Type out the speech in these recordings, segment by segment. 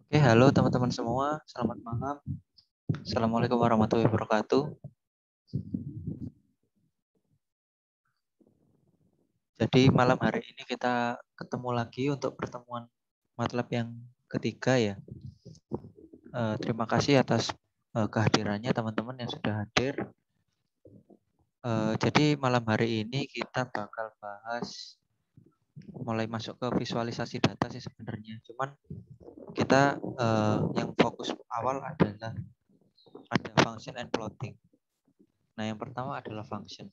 Oke, halo teman-teman semua. Selamat malam. Assalamualaikum warahmatullahi wabarakatuh. Jadi malam hari ini kita ketemu lagi untuk pertemuan MATLAB yang ketiga ya. Terima kasih atas kehadirannya teman-teman yang sudah hadir. Jadi malam hari ini kita bakal bahas mulai masuk ke visualisasi data sih sebenarnya. Cuman kita yang fokus awal adalah ada function and plotting. Nah, yang pertama adalah function.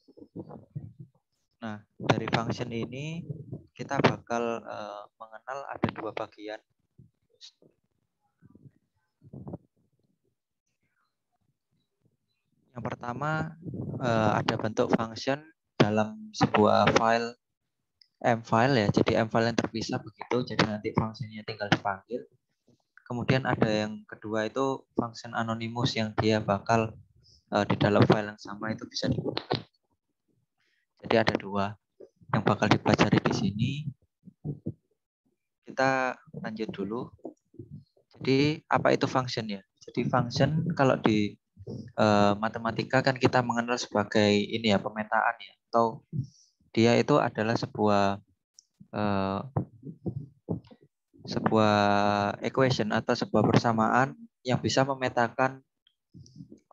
Nah, dari function ini kita bakal mengenal ada dua bagian. Yang pertama ada bentuk function dalam sebuah file M-file ya. Jadi M-file yang terpisah begitu. Jadi nanti fungsinya tinggal dipanggil. Kemudian ada yang kedua itu function anonymous yang dia bakal di dalam file yang sama itu bisa digunakan. Jadi ada dua yang bakal dipelajari di sini. Kita lanjut dulu. Jadi apa itu function ya? Jadi function kalau di matematika kan kita mengenal sebagai ini ya pemetaan ya, atau dia itu adalah sebuah equation atau sebuah persamaan yang bisa memetakan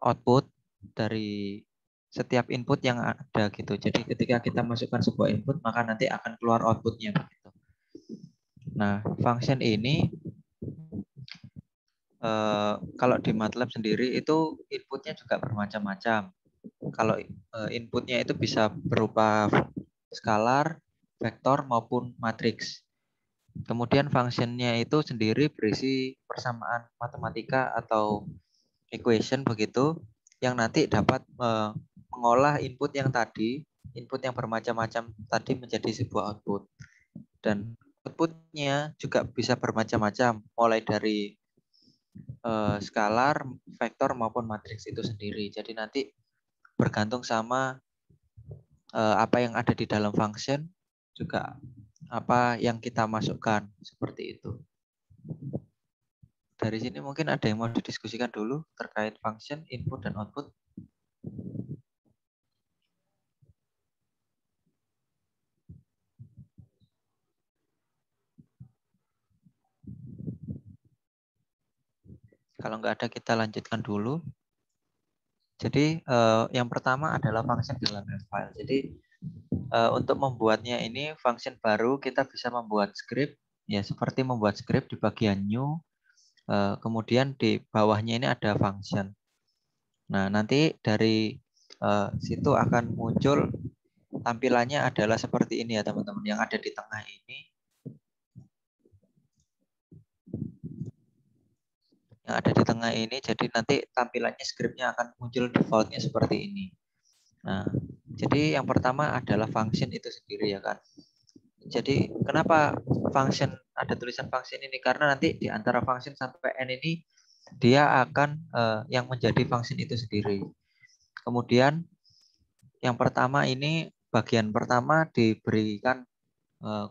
output dari setiap input yang ada gitu. Jadi ketika kita masukkan sebuah input maka nanti akan keluar outputnya begitu. Nah, function ini kalau di MATLAB sendiri itu inputnya juga bermacam-macam. Kalau inputnya itu bisa berupa skalar, vektor maupun matriks. Kemudian functionnya itu sendiri berisi persamaan matematika atau equation begitu yang nanti dapat mengolah input yang bermacam-macam tadi menjadi sebuah output. Dan outputnya juga bisa bermacam-macam, mulai dari skalar, vektor maupun matriks itu sendiri. Jadi nanti bergantung sama apa yang ada di dalam function, juga apa yang kita masukkan, seperti itu. Dari sini mungkin ada yang mau didiskusikan dulu terkait function, input, dan output. Kalau nggak ada, kita lanjutkan dulu. Jadi yang pertama adalah function dalam file. Jadi untuk membuatnya ini function baru, kita bisa membuat script, ya seperti membuat script di bagian new. Kemudian di bawahnya ini ada function. Nah, nanti dari situ akan muncul tampilannya adalah seperti ini ya teman-teman, yang ada di tengah ini. Yang ada di tengah ini, jadi nanti tampilannya scriptnya akan muncul defaultnya seperti ini. Nah, jadi yang pertama adalah function itu sendiri ya kan. Jadi kenapa function, ada tulisan function ini? Karena nanti di antara function sampai n ini dia akan yang menjadi function itu sendiri. Kemudian yang pertama ini bagian pertama diberikan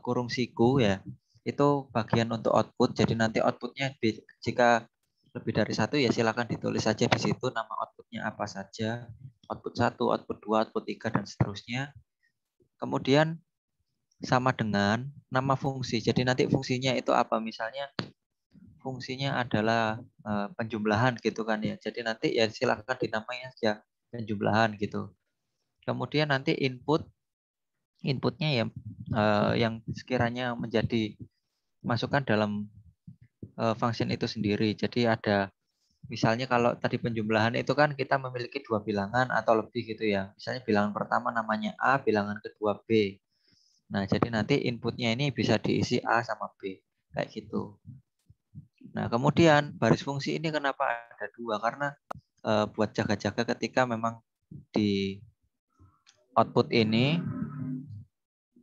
kurung siku ya. Itu bagian untuk output. Jadi nanti outputnya jika lebih dari satu ya silakan ditulis saja di situ nama outputnya apa saja. Output 1, output 2, output 3 dan seterusnya. Kemudian sama dengan nama fungsi. Jadi nanti fungsinya itu apa? Misalnya fungsinya adalah penjumlahan gitu kan ya. Jadi nanti ya silakan dinamai aja penjumlahan gitu. Kemudian nanti inputnya ya yang sekiranya menjadi masukan dalam function itu sendiri. Jadi ada misalnya kalau tadi penjumlahan itu kan kita memiliki dua bilangan atau lebih gitu ya. Misalnya bilangan pertama namanya A, bilangan kedua B. Nah, jadi nanti inputnya ini bisa diisi A sama B. Kayak gitu. Nah, kemudian baris fungsi ini kenapa ada dua? Karena buat jaga-jaga ketika memang di output ini,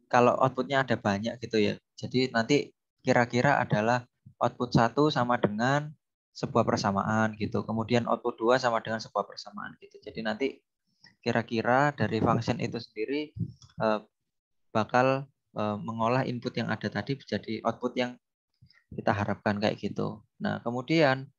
kalau outputnya ada banyak gitu ya. Jadi nanti kira-kira adalah output 1 sama dengan sebuah persamaan gitu. Kemudian output 2 sama dengan sebuah persamaan gitu. Jadi nanti kira-kira dari function itu sendiri bakal mengolah input yang ada tadi menjadi output yang Kita harapkan kayak gitu. Nah, kemudian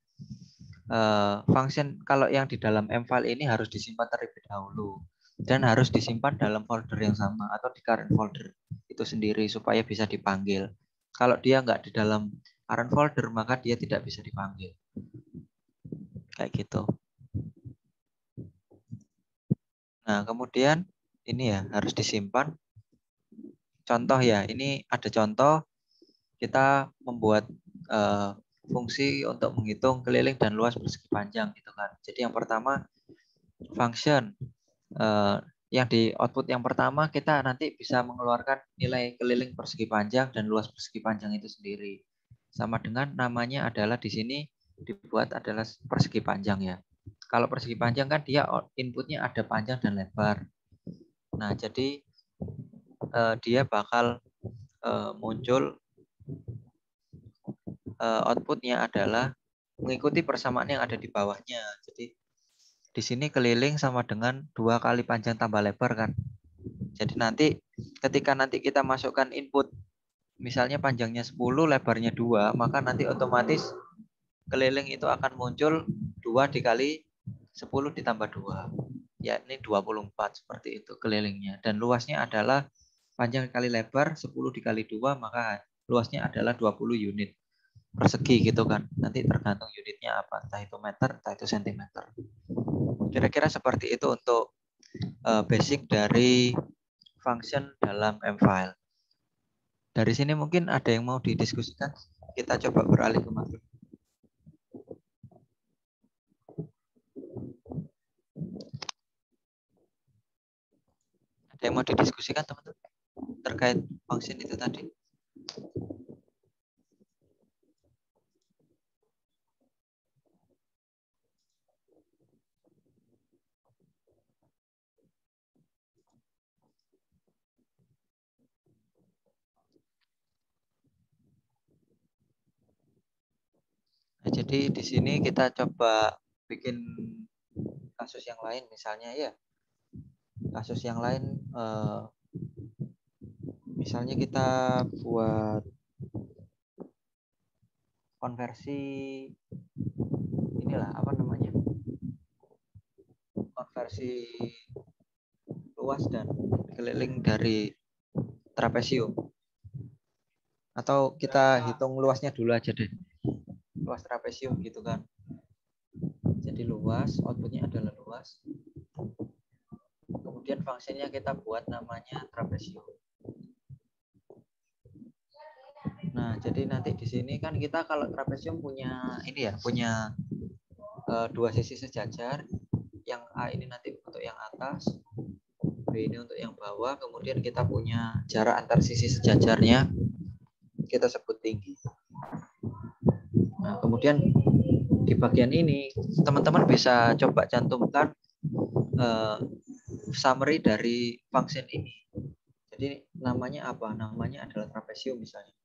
function kalau yang di dalam M-file ini harus disimpan terlebih dahulu dan harus disimpan dalam folder yang sama atau di current folder itu sendiri supaya bisa dipanggil. Kalau dia nggak di dalam current folder maka dia tidak bisa dipanggil. Kayak gitu. Nah, kemudian ini ya harus disimpan. Contoh ya, ini ada contoh kita membuat fungsi untuk menghitung keliling dan luas persegi panjang gitu kan. Jadi yang pertama function yang di output yang pertama kita nanti bisa mengeluarkan nilai keliling persegi panjang dan luas persegi panjang itu sendiri. Sama dengan namanya adalah di sini dibuat adalah persegi panjang ya. Kalau persegi panjang kan dia inputnya ada panjang dan lebar. Nah, jadi dia bakal muncul outputnya adalah mengikuti persamaan yang ada di bawahnya. Jadi di sini keliling sama dengan 2 kali panjang tambah lebar kan. Jadi nanti ketika nanti kita masukkan input misalnya panjangnya 10, lebarnya 2, maka nanti otomatis keliling itu akan muncul 2 dikali 10 ditambah 2. Yakni 24 seperti itu kelilingnya. Dan luasnya adalah panjang kali lebar 10 dikali 2, maka luasnya adalah 20 unit persegi gitu kan. Nanti tergantung unitnya apa, entah itu meter, entah itu sentimeter. Kira-kira seperti itu untuk basic dari function dalam M-file. Dari sini mungkin ada yang mau didiskusikan. Kita coba beralih ke materi. Ada yang mau didiskusikan teman-teman terkait function itu tadi? Nah, jadi di sini kita coba bikin kasus yang lain, misalnya ya kasus yang lain, misalnya kita buat konversi inilah apa namanya, konversi luas dan keliling dari trapesium, atau kita hitung luasnya dulu aja deh, luas trapesium gitu kan. Jadi luas, outputnya adalah luas. Kemudian fungsinya kita buat namanya trapesium. Nah, jadi nanti di sini kan kita kalau trapesium punya ini ya, punya dua sisi sejajar. Yang A ini nanti untuk yang atas, B ini untuk yang bawah. Kemudian kita punya jarak antar sisi sejajarnya, kita sebut tinggi. Nah, kemudian di bagian ini teman-teman bisa coba cantumkan summary dari function ini. Jadi namanya apa? Namanya adalah trapesium misalnya.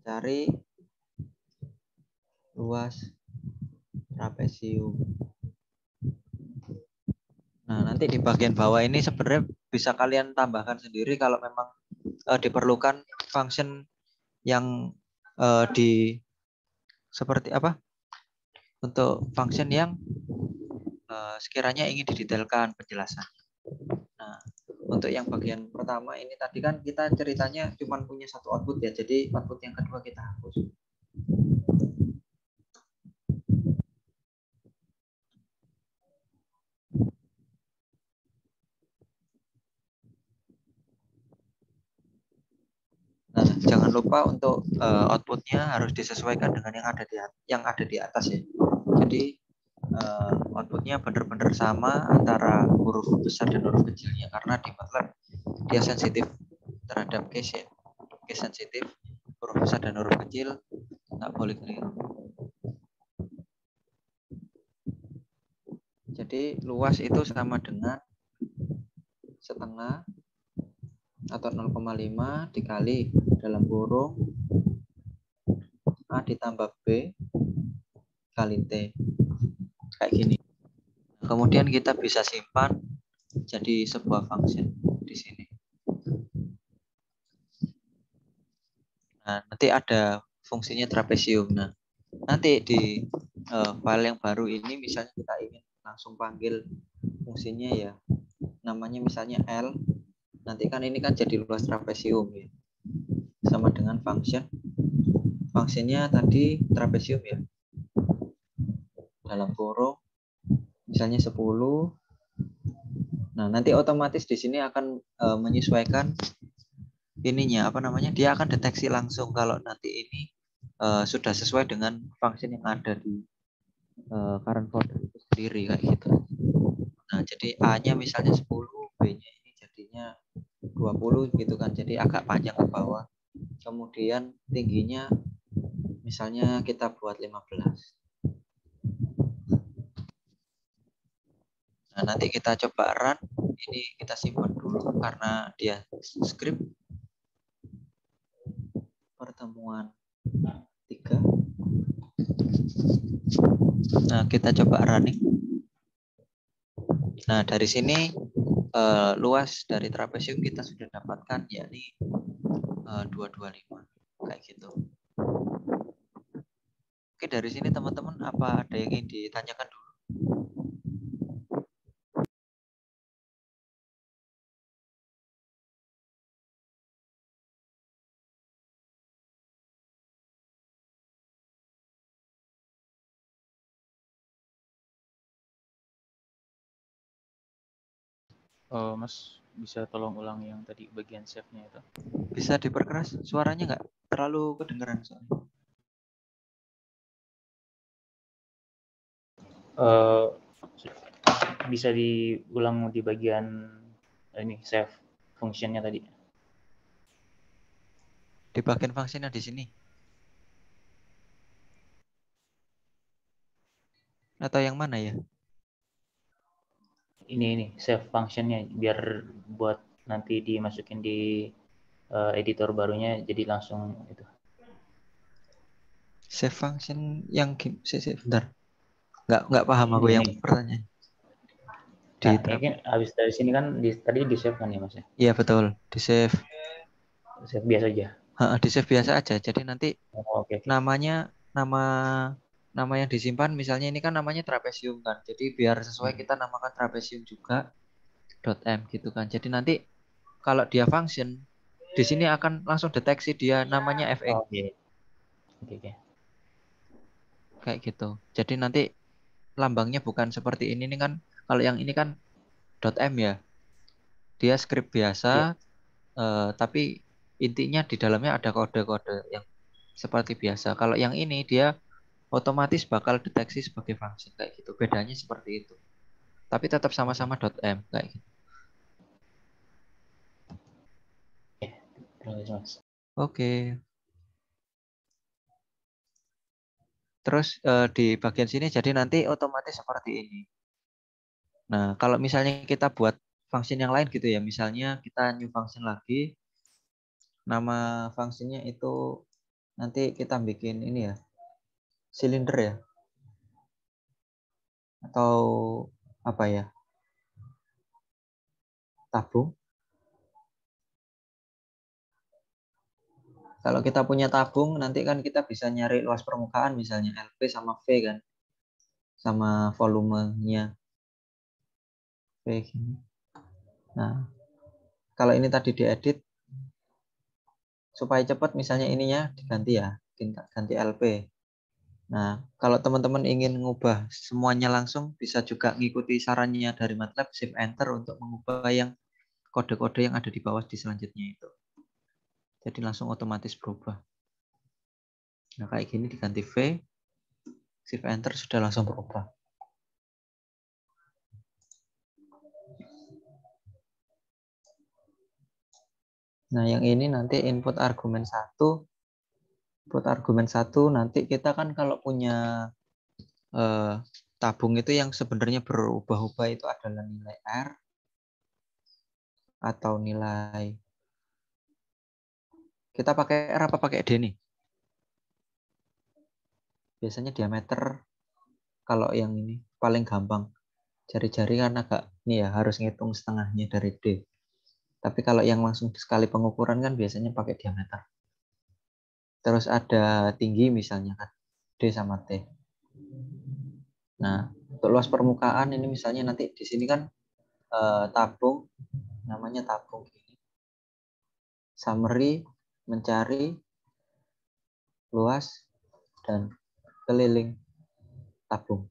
Cari luas trapesium. Nah, nanti di bagian bawah ini sebenarnya bisa kalian tambahkan sendiri kalau memang diperlukan function yang di seperti apa? Untuk function yang sekiranya ingin didetailkan penjelasan. Nah, untuk yang bagian pertama ini tadi kan kita ceritanya cuma punya satu output ya. Jadi output yang kedua kita hapus. Nah, jangan lupa untuk outputnya harus disesuaikan dengan yang ada di atas ya. Jadi outputnya benar-benar sama antara huruf besar dan huruf kecilnya, karena di MATLAB dia sensitif terhadap case ya. Case sensitif, huruf besar dan huruf kecil nggak boleh keliru. Jadi luas itu sama dengan setengah atau 0,5 dikali dalam kurung A ditambah B kali T. Kayak gini. Kemudian kita bisa simpan jadi sebuah function di sini. Nah, nanti ada fungsinya trapesium. Nah, nanti di file yang baru ini misalnya kita ingin langsung panggil fungsinya ya, namanya misalnya L. Nanti kan ini kan jadi luas trapesium ya. Sama dengan function. Fungsinya tadi trapesium ya. Dalam kurung misalnya 10. Nah, nanti otomatis di sini akan menyesuaikan ininya apa namanya? Dia akan deteksi langsung kalau nanti ini sudah sesuai dengan function yang ada di current folder itu sendiri kayak gitu. Nah, jadi A-nya misalnya 10, B-nya ini jadinya 20 gitu kan. Jadi agak panjang ke bawah. Kemudian tingginya misalnya kita buat 15. Nah, nanti kita coba run. Ini kita simpan dulu karena dia script pertemuan 3. Nah, kita coba running. Nah, dari sini luas dari trapesium kita sudah dapatkan yakni 225 kayak gitu. Oke, dari sini teman-teman apa ada yang ingin ditanyakan dulu? Mas bisa tolong ulang yang tadi bagian save-nya itu? Bisa diperkeras suaranya nggak terlalu kedengeran soalnya. Bisa diulang di bagian ini save function-nya tadi. Di bagian fungsinya di sini. Atau yang mana ya? Ini save function-nya biar buat nanti dimasukin di editor barunya jadi langsung itu. Save function yang bentar. Nggak paham aku yang Ini. pertanyaan. Nah, ini kan habis dari sini kan tadi di save kan ya Mas ya? Iya betul, di save. Save biasa aja. Di save biasa aja. Jadi nanti Oh, oke. namanya nama yang disimpan misalnya ini kan namanya trapesium kan. Jadi biar sesuai kita namakan trapesium juga .m gitu kan. Jadi nanti kalau dia function di sini akan langsung deteksi dia namanya fx Oke. Oke. kayak gitu. Jadi nanti lambangnya bukan seperti ini kan. Kalau yang ini kan .m ya. Dia script biasa Iya. tapi intinya di dalamnya ada kode-kode yang seperti biasa. Kalau yang ini dia otomatis bakal deteksi sebagai function kayak gitu. Bedanya seperti itu. Tapi tetap Oke. sama-sama .m kayak gitu. Terima kasih Mas. Oke. Terus di bagian sini jadi nanti otomatis seperti ini. Nah, kalau misalnya kita buat function yang lain gitu ya, misalnya kita new function lagi, nama fungsinya itu nanti kita bikin ini ya, silinder ya, atau apa ya, tabung. Kalau kita punya tabung, nanti kan kita bisa nyari luas permukaan misalnya LP sama V kan, sama volumenya V gini. Nah, kalau ini tadi diedit supaya cepat misalnya ininya diganti ya, ganti LP. Nah, kalau teman-teman ingin mengubah semuanya langsung, bisa juga ngikuti sarannya dari MATLAB, Shift Enter untuk mengubah yang kode-kode yang ada di bawah di selanjutnya itu. Jadi langsung otomatis berubah. Nah, kayak gini diganti V, Shift Enter sudah langsung berubah. Nah, yang ini nanti input argumen 1. Input argumen 1 nanti kita kan kalau punya tabung itu yang sebenarnya berubah-ubah itu adalah nilai R atau nilai, kita pakai R apa pakai D nih? biasanya diameter kalau yang ini paling gampang. Jari-jari kan agak ini ya harus ngitung setengahnya dari D. Tapi kalau yang langsung sekali pengukuran kan biasanya pakai diameter. Terus ada tinggi misalnya kan D sama T. Nah, untuk luas permukaan ini misalnya nanti di sini kan tabung, namanya tabung gini. Summary mencari luas dan keliling tabung.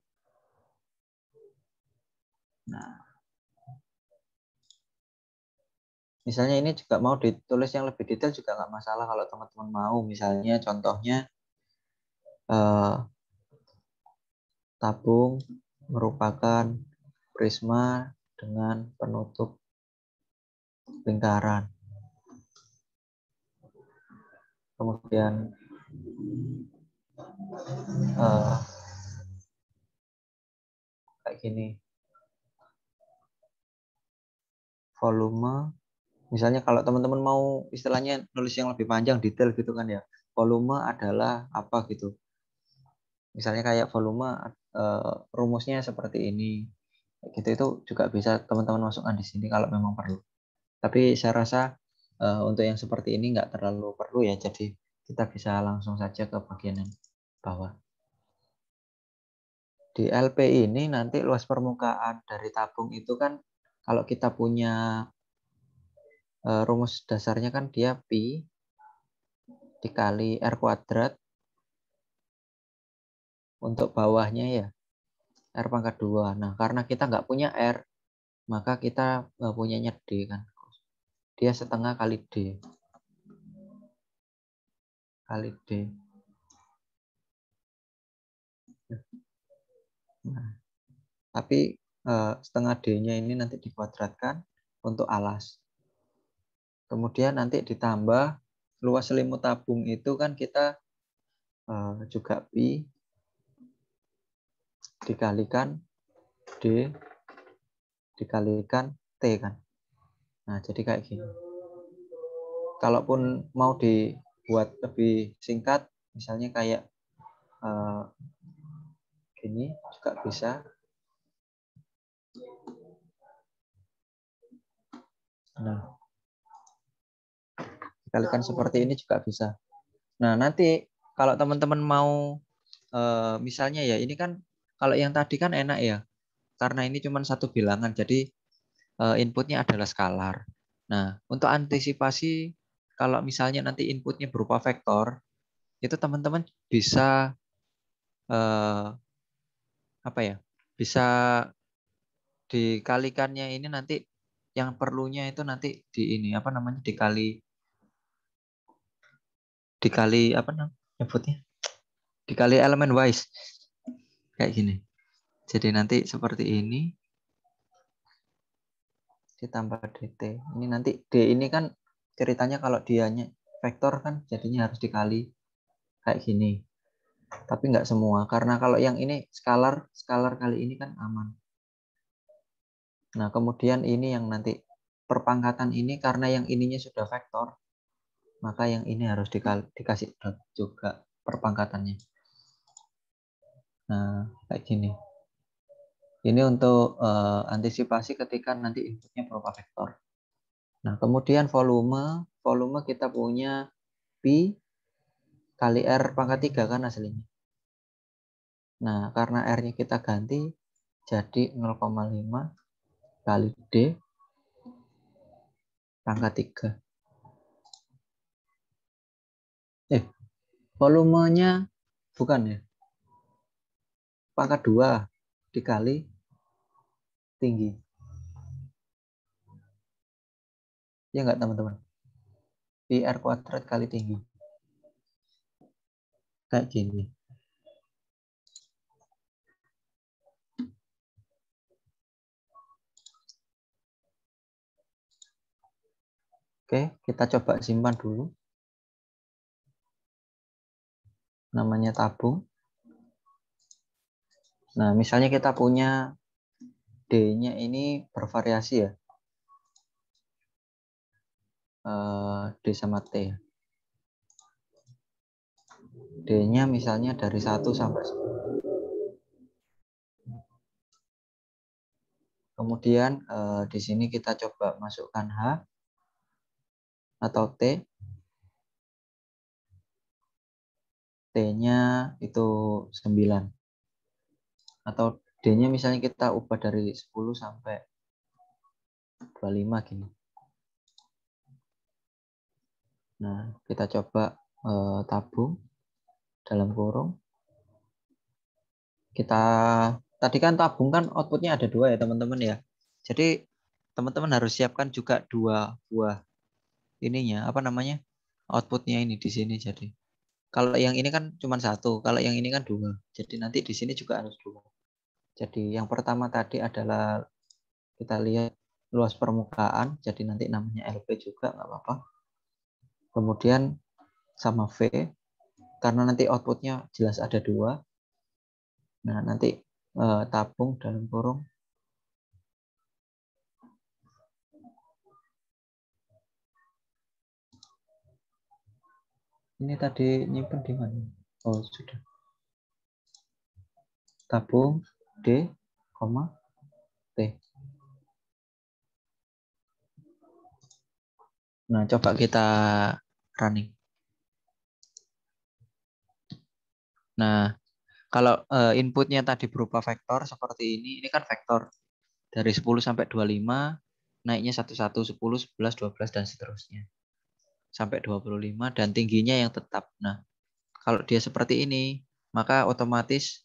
Nah, misalnya ini juga mau ditulis yang lebih detail juga nggak masalah kalau teman-teman mau. Misalnya contohnya tabung merupakan prisma dengan penutup lingkaran. Kemudian kayak gini. Volume, misalnya kalau teman-teman mau istilahnya nulis yang lebih panjang detail gitu kan ya. Volume adalah apa gitu. Misalnya kayak volume rumusnya seperti ini. Gitu itu juga bisa teman-teman masukkan di sini kalau memang perlu. Tapi saya rasa untuk yang seperti ini nggak terlalu perlu ya. Jadi kita bisa langsung saja ke bagian yang bawah. Di LP ini nanti luas permukaan dari tabung itu kan kalau kita punya rumus dasarnya kan dia pi dikali R kuadrat. Untuk bawahnya ya R pangkat 2. Nah, karena kita nggak punya R, maka kita punyanya D kan. Dia setengah kali D. Kali D. Nah, tapi setengah D-nya ini nanti dikuadratkan untuk alas. Kemudian nanti ditambah luas selimut tabung itu kan kita juga pi dikalikan D dikalikan T kan. Nah, jadi kayak gini. Kalaupun mau dibuat lebih singkat, misalnya kayak gini juga bisa. Nah, dikalikan seperti ini juga bisa. Nah, nanti kalau teman-teman mau misalnya ya ini kan kalau yang tadi kan enak ya. Karena ini cuma satu bilangan jadi inputnya adalah skalar. Nah, untuk antisipasi kalau misalnya nanti inputnya berupa vektor, itu teman-teman bisa apa ya? Bisa dikalikannya ini nanti yang perlunya itu nanti di ini apa namanya dikali apa namanya nyebutnya dikali elemen wise kayak gini. Jadi nanti seperti ini ditambah dt. Ini nanti d ini kan ceritanya kalau dianya vektor kan jadinya harus dikali kayak gini. Tapi nggak semua karena kalau yang ini skalar kali ini kan aman. Nah, kemudian ini yang nanti perpangkatan ini karena yang ininya sudah vektor, maka yang ini harus dikasih dot juga perpangkatannya. Nah, kayak gini. Ini untuk antisipasi ketika nanti inputnya berupa vektor. Nah, kemudian volume kita punya pi kali R pangkat 3 kan aslinya. Nah, karena R-nya kita ganti jadi 0,5 kali D pangkat 3. Volumenya bukan ya. Pangkat 2 dikali tinggi. Ya enggak teman-teman? Pi R kuadrat kali tinggi. Kayak gini. Oke, kita coba simpan dulu. Namanya tabung. Nah, misalnya kita punya D-nya ini bervariasi ya. D sama T. D-nya misalnya dari 1 sampai 10. Kemudian di sini kita coba masukkan H atau T. T-nya itu 9. Atau D-nya misalnya kita ubah dari 10 sampai 25 gini. Nah, kita coba tabung dalam kurung. Kita tadi kan tabung kan outputnya ada 2 ya teman-teman ya. Jadi teman-teman harus siapkan juga 2 buah ininya, apa namanya, outputnya ini di sini. Jadi kalau yang ini kan cuma 1, kalau yang ini kan 2. Jadi nanti di sini juga harus 2. Jadi yang pertama tadi adalah kita lihat luas permukaan, jadi nanti namanya LP juga nggak apa-apa. Kemudian sama V, karena nanti outputnya jelas ada 2. Nah, nanti tabung dalam kurung. Ini tadi nyimpen di mana? Oh, sudah. Tabung D, T. Nah, coba kita running. Nah, kalau inputnya tadi berupa vektor seperti ini kan vektor. Dari 10 sampai 25, naiknya 11, 10, 11, 12, dan seterusnya. Sampai 25, dan tingginya yang tetap. Nah, kalau dia seperti ini, maka otomatis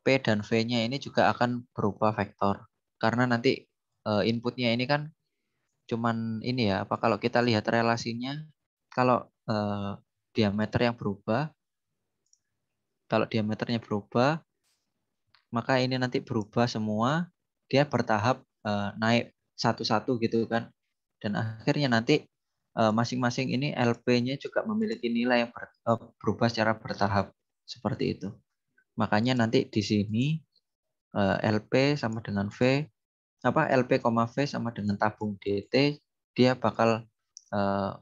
P dan V-nya ini juga akan berupa vektor. Karena nanti inputnya ini kan cuman ini ya, apa kalau kita lihat relasinya, kalau diameter yang berubah, kalau diameternya berubah, maka ini nanti berubah semua, dia bertahap naik satu-satu gitu kan. Dan akhirnya nanti masing-masing ini LP-nya juga memiliki nilai yang berubah secara bertahap seperti itu. Makanya nanti di sini LP sama dengan V, apa LP, V sama dengan tabung DT, dia bakal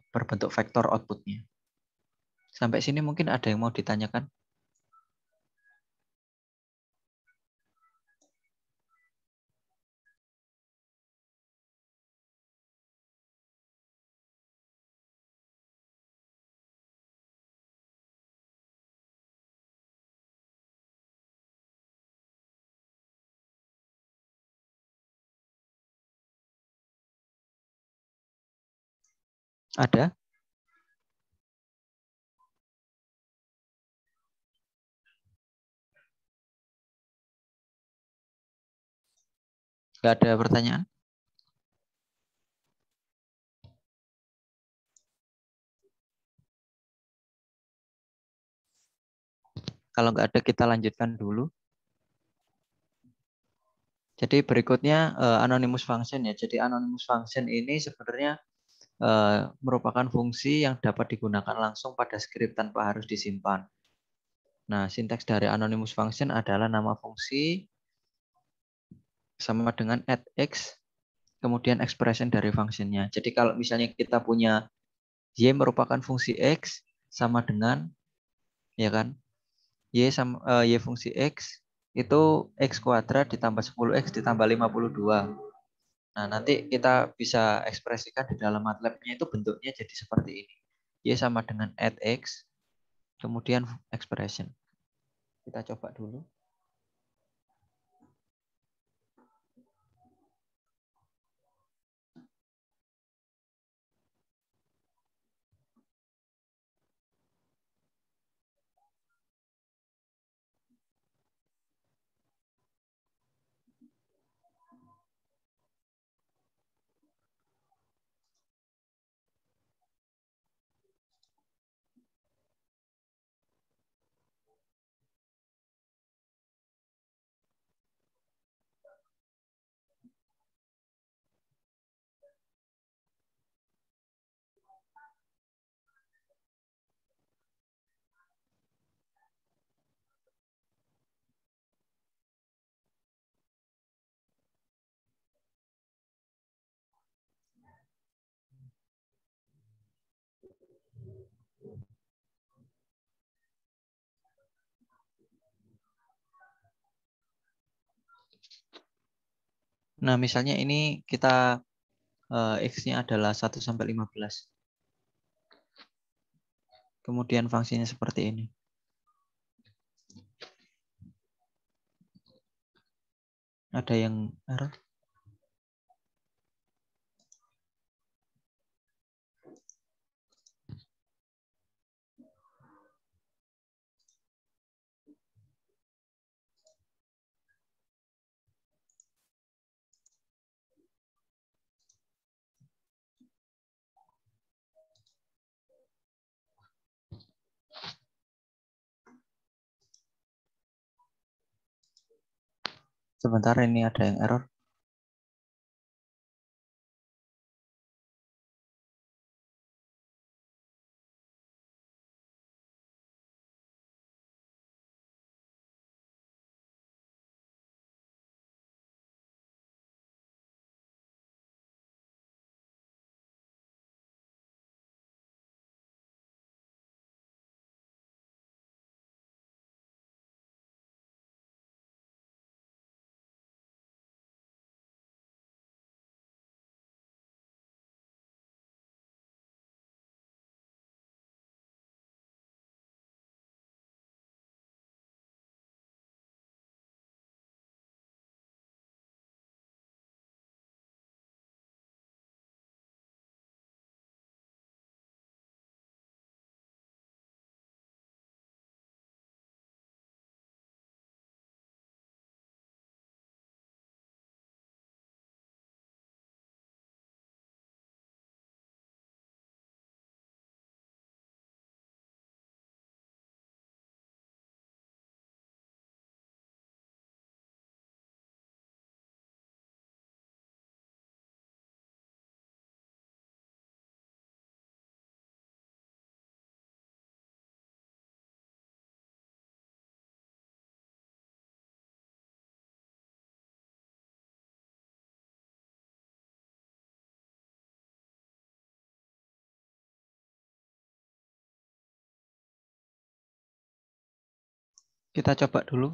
berbentuk vektor outputnya. Sampai sini mungkin ada yang mau ditanyakan? Ada? Nggak ada pertanyaan? Kalau nggak ada, kita lanjutkan dulu. Jadi berikutnya anonymous function ya. Jadi anonymous function ini sebenarnya merupakan fungsi yang dapat digunakan langsung pada script tanpa harus disimpan. Nah, sinteks dari anonymous function adalah nama fungsi sama dengan @x, kemudian expression dari fungsinya. Jadi kalau misalnya kita punya y merupakan fungsi x sama dengan, ya kan, y fungsi x itu x kuadrat ditambah 10x ditambah 52. Nah, nanti kita bisa ekspresikan di dalam MATLAB-nya itu bentuknya jadi seperti ini. Y sama dengan @x, kemudian expression. Kita coba dulu. Nah, misalnya ini kita X-nya adalah 1 sampai 15. Kemudian fungsinya seperti ini. Ada yang error? Sebentar, ini ada yang error. Kita coba dulu.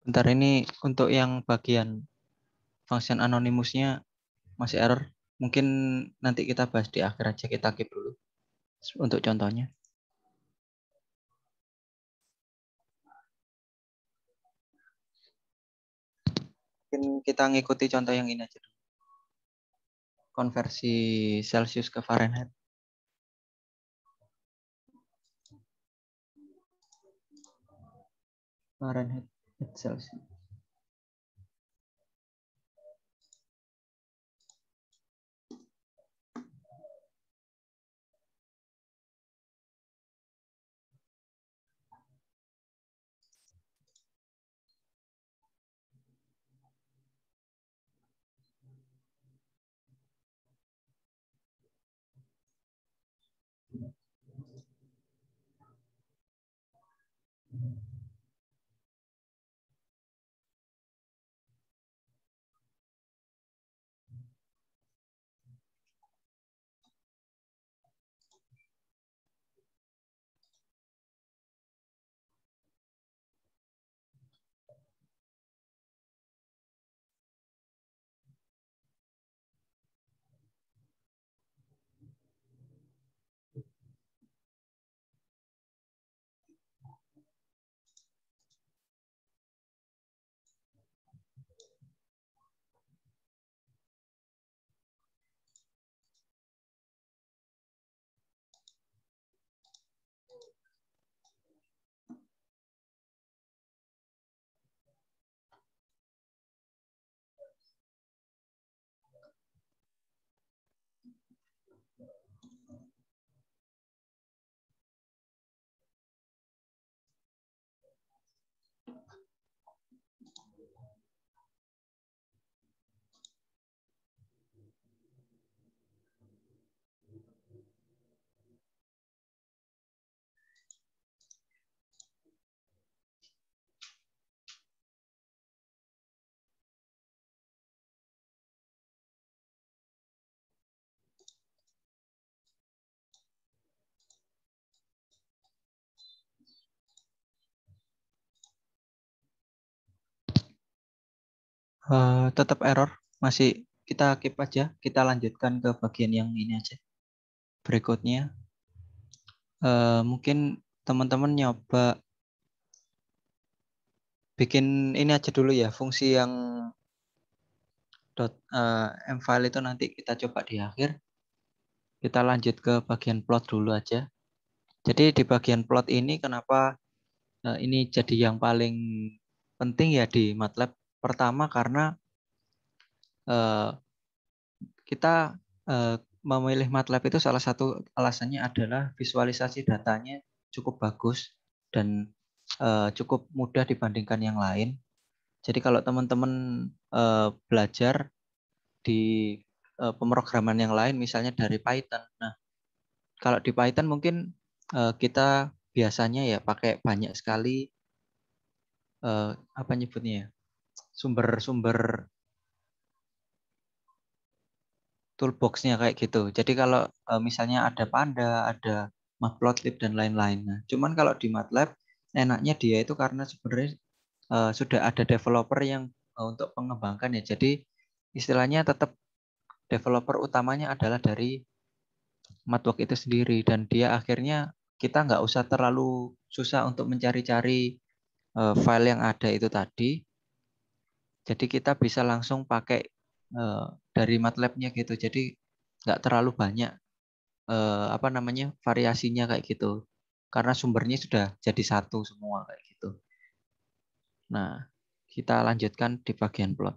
Bentar, ini untuk yang bagian function anonymousnya masih error. Mungkin nanti kita bahas di akhir aja, kita keep dulu untuk contohnya. Mungkin kita ngikuti contoh yang ini aja dulu. Konversi Celsius ke Fahrenheit. Fahrenheit ke Celsius. Tetap error, masih kita keep aja, kita lanjutkan ke bagian yang ini aja. Berikutnya, mungkin teman-teman nyoba bikin ini aja dulu ya, fungsi yang .mfile itu nanti kita coba di akhir. Kita lanjut ke bagian plot dulu aja. Jadi di bagian plot ini kenapa ini jadi yang paling penting ya di MATLAB. Pertama karena kita memilih MATLAB itu salah satu alasannya adalah visualisasi datanya cukup bagus dan cukup mudah dibandingkan yang lain. Jadi kalau teman-teman belajar di pemrograman yang lain, misalnya dari Python. Nah, kalau di Python mungkin kita biasanya ya pakai banyak sekali apa nyebutnya ya, sumber-sumber toolbox-nya kayak gitu. Jadi kalau misalnya ada Panda, ada Matplotlib dan lain-lain. Nah, cuman kalau di MATLAB enaknya dia itu karena sebenarnya sudah ada developer yang untuk mengembangkan ya. Jadi istilahnya tetap developer utamanya adalah dari Matwork itu sendiri dan dia akhirnya kita nggak usah terlalu susah untuk mencari-cari file yang ada itu tadi. Jadi kita bisa langsung pakai dari MATLAB-nya gitu. Jadi nggak terlalu banyak apa namanya variasinya kayak gitu. Karena sumbernya sudah jadi satu semua kayak gitu. Nah, kita lanjutkan di bagian plot.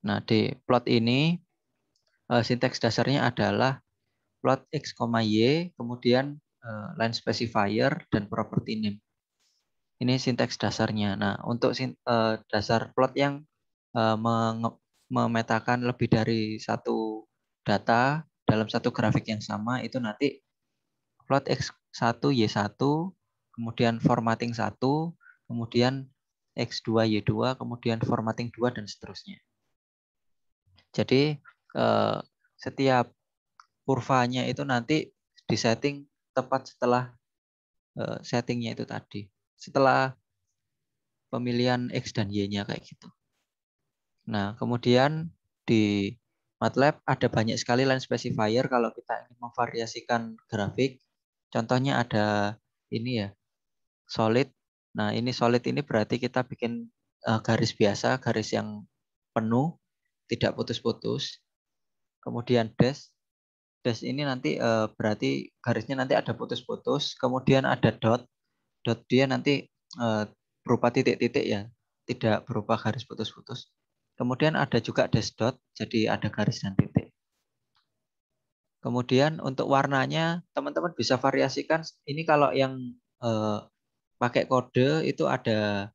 Nah, di plot ini sinteks dasarnya adalah plot x, y, kemudian line specifier dan property name. Ini sinteks dasarnya. Nah, untuk dasar plot yang memetakan lebih dari satu data dalam satu grafik yang sama, itu nanti plot X1, Y1, kemudian formatting 1, kemudian X2, Y2, kemudian formatting 2, dan seterusnya. Jadi setiap kurvanya itu nanti disetting tepat setelah settingnya itu tadi. Setelah pemilihan X dan Y-nya kayak gitu. Nah, kemudian di MATLAB ada banyak sekali line specifier kalau kita ingin memvariasikan grafik. Contohnya ada ini ya, solid. Nah, ini solid ini berarti kita bikin garis biasa, garis yang penuh, tidak putus-putus. Kemudian dash. Dash ini nanti berarti garisnya nanti ada putus-putus. Kemudian ada dot. Dot dia nanti berupa titik-titik ya, tidak berupa garis putus-putus. Kemudian ada juga dash dot, jadi ada garis dan titik. Kemudian untuk warnanya teman-teman bisa variasikan. Ini kalau yang pakai kode itu ada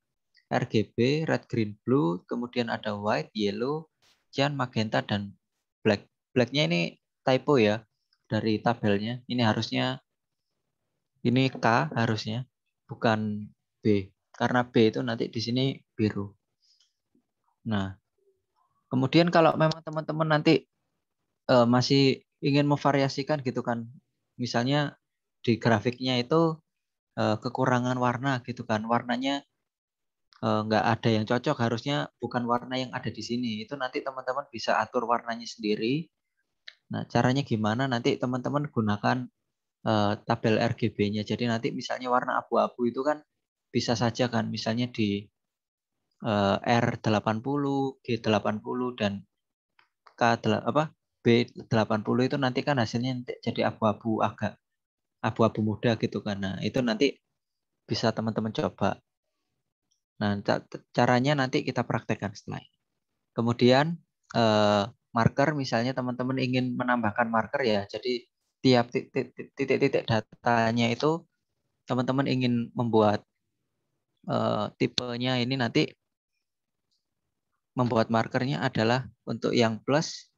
RGB, red, green, blue, kemudian ada white, yellow, cyan, magenta, dan black. Blacknya ini typo ya dari tabelnya. Ini harusnya ini K harusnya, bukan B. Karena B itu nanti di sini biru. Nah, kemudian kalau memang teman-teman nanti masih ingin memvariasikan gitu kan, misalnya di grafiknya itu kekurangan warna gitu kan, warnanya nggak ada yang cocok, harusnya bukan warna yang ada di sini. Itu nanti teman-teman bisa atur warnanya sendiri. Nah, caranya gimana? Nanti teman-teman gunakan tabel RGB-nya. Jadi nanti misalnya warna abu-abu itu kan bisa saja kan, misalnya di R80, G80 dan B80 itu nanti kan hasilnya jadi abu-abu, agak abu-abu muda gitu kan. Nah, itu nanti bisa teman-teman coba. Nah, caranya nanti kita praktekkan setelah ini. Kemudian marker, misalnya teman-teman ingin menambahkan marker ya. Jadi tiap titik-titik datanya itu teman-teman ingin membuat tipenya ini nanti membuat markernya adalah untuk yang plus,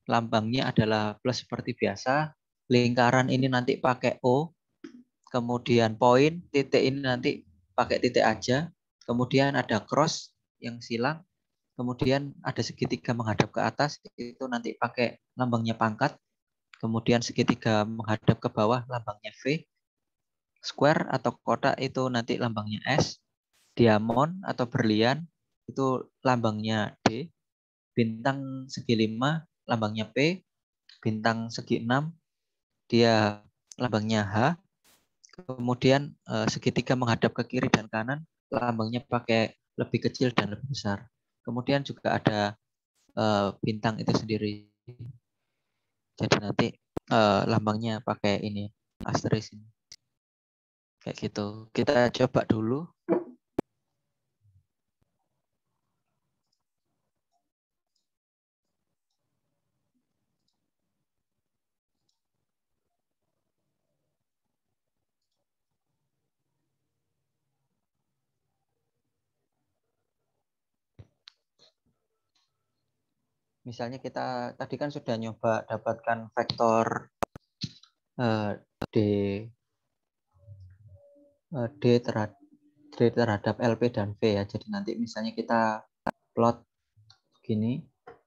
lambangnya adalah plus seperti biasa. Lingkaran ini nanti pakai O, kemudian poin, titik ini nanti pakai titik aja. Kemudian ada cross yang silang, kemudian ada segitiga menghadap ke atas, itu nanti pakai lambangnya pangkat. Kemudian segitiga menghadap ke bawah, lambangnya V. Square atau kotak itu nanti lambangnya S. Diamond atau berlian itu lambangnya D, bintang segi 5 lambangnya P, bintang segi 6 dia lambangnya H, kemudian segitiga menghadap ke kiri dan kanan lambangnya pakai lebih kecil dan lebih besar. Kemudian juga ada bintang itu sendiri. Jadi nanti lambangnya pakai ini asterisk ini. Kayak gitu. Kita coba dulu. Misalnya kita tadi kan sudah nyoba dapatkan vektor D D terhadap LP dan V ya. Jadi nanti misalnya kita plot gini.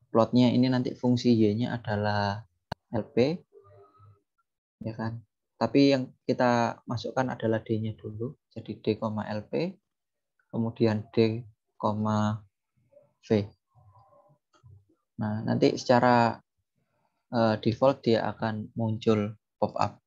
Plotnya ini nanti fungsi Y-nya adalah LP. Ya kan? Tapi yang kita masukkan adalah D-nya dulu. Jadi D, LP. Kemudian D, V. Nah, nanti secara default dia akan muncul pop-up.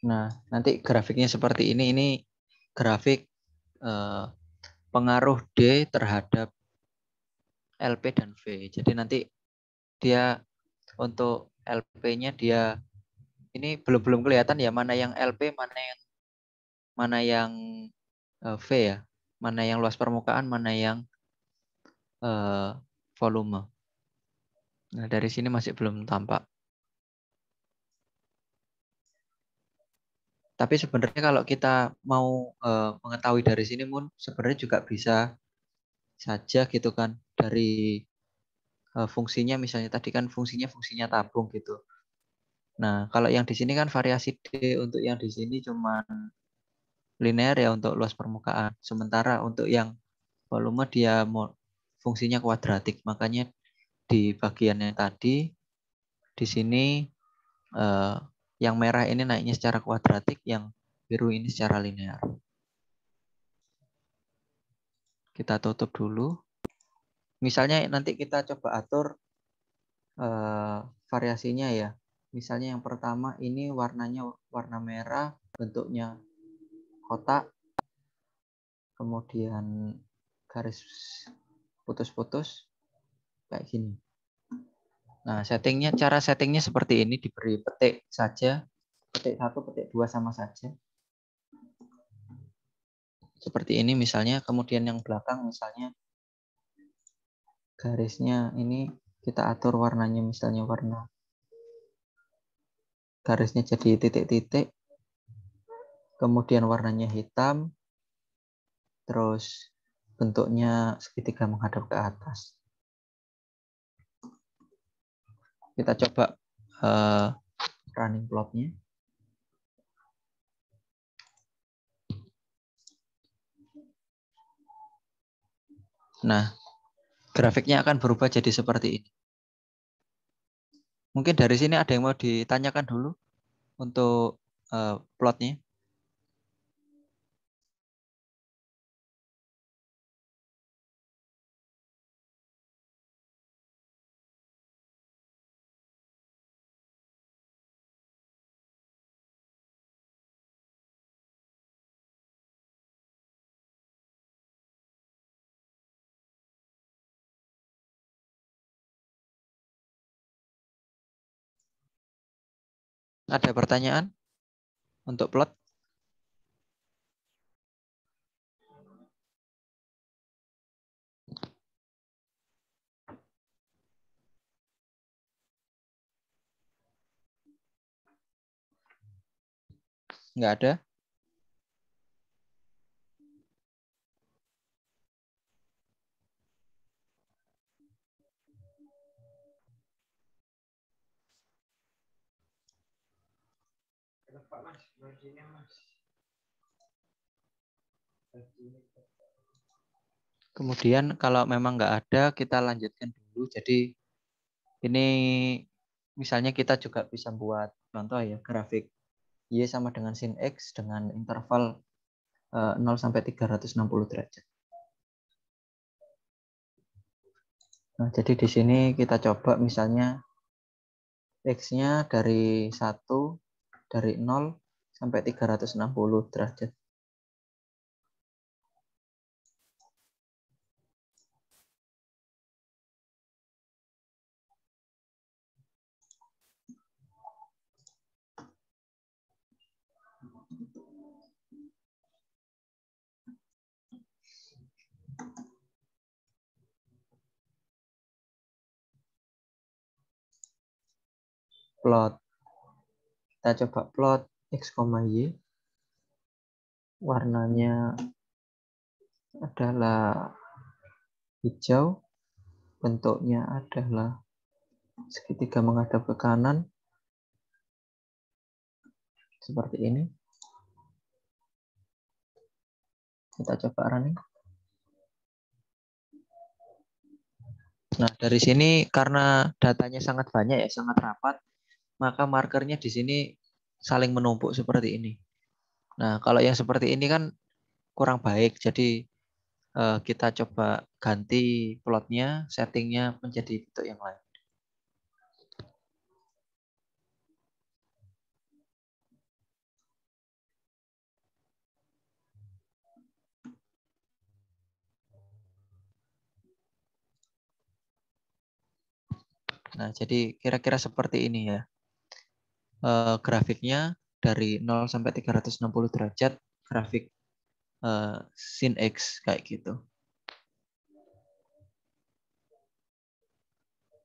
Nah, nanti grafiknya seperti ini. Ini grafik pengaruh D terhadap LP dan V. Jadi nanti dia untuk LP-nya dia ini belum kelihatan ya mana yang LP, mana yang V ya, mana yang luas permukaan, mana yang volume. Nah, dari sini masih belum tampak. Tapi sebenarnya kalau kita mau mengetahui dari sini, sebenarnya juga bisa saja gitu kan dari fungsinya, misalnya tadi kan fungsinya tabung gitu. Nah, kalau yang di sini kan variasi D untuk yang di sini cuma linear ya untuk luas permukaan. Sementara untuk yang volume dia fungsinya kuadratik. Makanya di bagian yang tadi di sini yang merah ini naiknya secara kuadratik, yang biru ini secara linear. Kita tutup dulu. Misalnya nanti kita coba atur variasinya ya. Misalnya yang pertama ini warnanya warna merah, bentuknya kotak, kemudian garis putus-putus kayak gini. Nah, cara settingnya seperti ini, diberi petik saja, petik 1, petik 2 sama saja. Seperti ini misalnya, kemudian yang belakang misalnya garisnya ini kita atur warnanya, misalnya warna garisnya jadi titik-titik, kemudian warnanya hitam, terus bentuknya segitiga menghadap ke atas. Kita coba running plotnya. Nah, grafiknya akan berubah jadi seperti ini. Mungkin dari sini ada yang mau ditanyakan dulu untuk plotnya. Ada pertanyaan untuk plot? Nggak ada? Kemudian kalau memang nggak ada, kita lanjutkan dulu. Jadi ini Misalnya kita juga bisa buat contoh ya, grafik Y sama dengan sin X dengan interval 0 sampai 360 derajat. Nah, jadi di sini kita coba misalnya X-nya dari 1, dari 0 sampai 360 derajat. Plot. Kita coba plot X, Y. Warnanya adalah hijau. Bentuknya adalah segitiga menghadap ke kanan. Seperti ini. Kita coba running. Nah, dari sini karena datanya sangat banyak ya, sangat rapat, maka markernya di sini saling menumpuk seperti ini. Nah, kalau yang seperti ini kan kurang baik, jadi kita coba ganti plotnya, settingnya menjadi bentuk yang lain. Nah, jadi kira-kira seperti ini ya. Grafiknya dari 0 sampai 360 derajat, grafik sin X kayak gitu.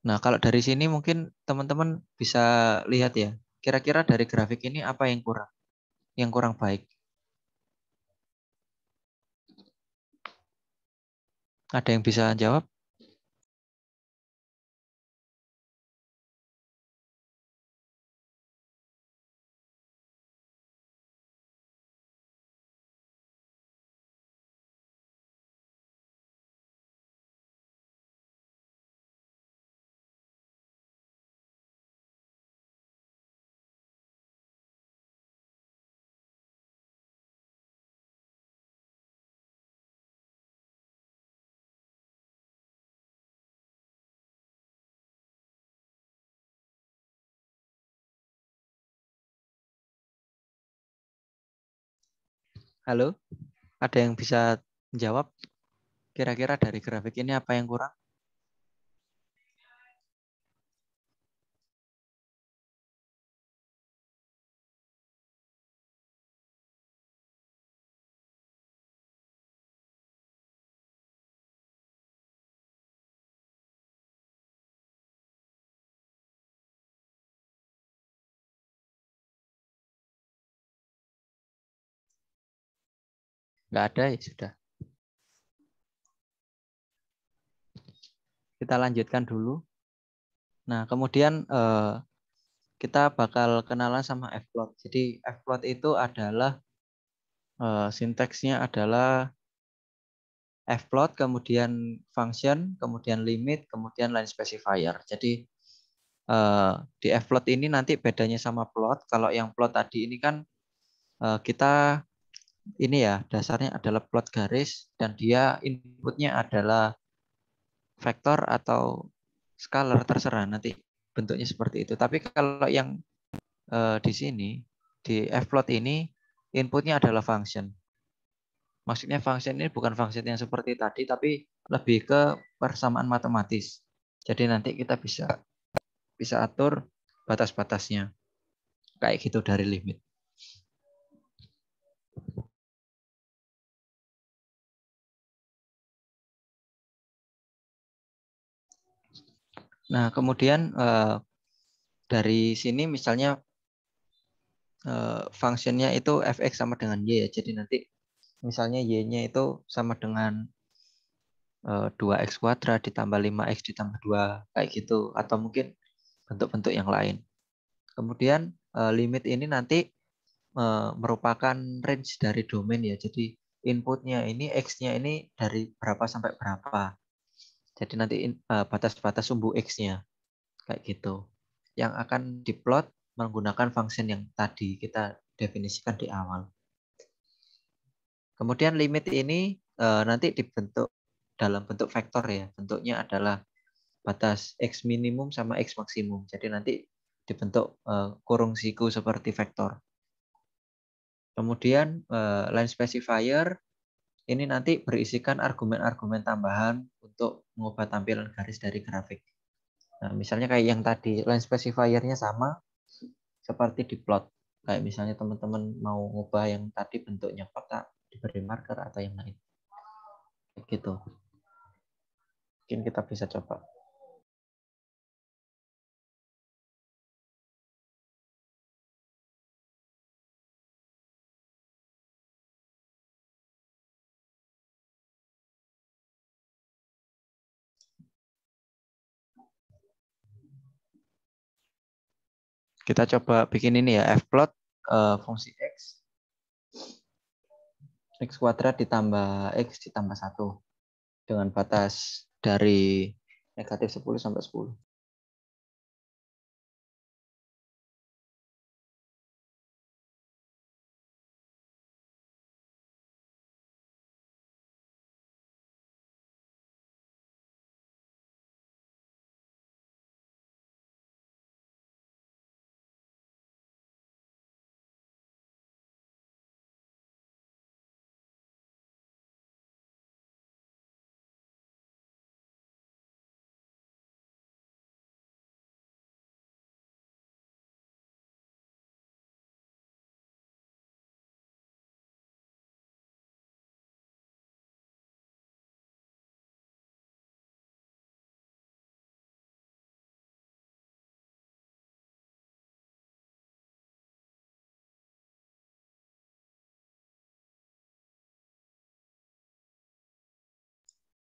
Nah, kalau dari sini mungkin teman-teman bisa lihat ya, kira-kira dari grafik ini apa yang kurang baik. Ada yang bisa jawab? Halo? Ada yang bisa menjawab? Kira-kira dari grafik ini apa yang kurang? Nggak ada ya sudah. Kita lanjutkan dulu. Nah, kemudian kita bakal kenalan sama fplot. Jadi fplot itu adalah sinteksnya adalah fplot, kemudian function, kemudian limit, kemudian line specifier. Jadi di fplot ini nanti bedanya sama plot. Kalau yang plot tadi ini kan kita ini ya dasarnya adalah plot garis dan dia inputnya adalah vektor atau scalar terserah nanti bentuknya seperti itu. Tapi kalau yang di sini di fplot ini inputnya adalah function. Maksudnya function ini bukan function yang seperti tadi tapi lebih ke persamaan matematis. Jadi nanti kita bisa atur batas-batasnya kayak gitu dari limit. Nah, kemudian dari sini misalnya fungsinya itu fx sama dengan y ya. Jadi nanti misalnya y-nya itu sama dengan 2x kuadrat ditambah 5x ditambah 2 kayak gitu atau mungkin bentuk-bentuk yang lain. Kemudian limit ini nanti merupakan range dari domain ya. Jadi inputnya ini x-nya ini dari berapa sampai berapa. Jadi nanti batas-batas sumbu x-nya kayak gitu. yang akan diplot menggunakan function yang tadi kita definisikan di awal. Kemudian limit ini nanti dibentuk dalam bentuk vektor ya. Bentuknya adalah batas x minimum sama x maksimum. Jadi nanti dibentuk kurung siku seperti vektor. Kemudian line specifier ini nanti berisikan argumen-argumen tambahan untuk mengubah tampilan garis dari grafik. Nah, misalnya kayak yang tadi, line specifier-nya sama seperti di plot. Kayak misalnya teman-teman mau ngubah yang tadi bentuknya kotak, diberi marker atau yang lain. Gitu. Mungkin kita bisa coba. Kita coba bikin ini ya, fplot fungsi x kuadrat ditambah x ditambah 1 dengan batas dari negatif 10 sampai 10.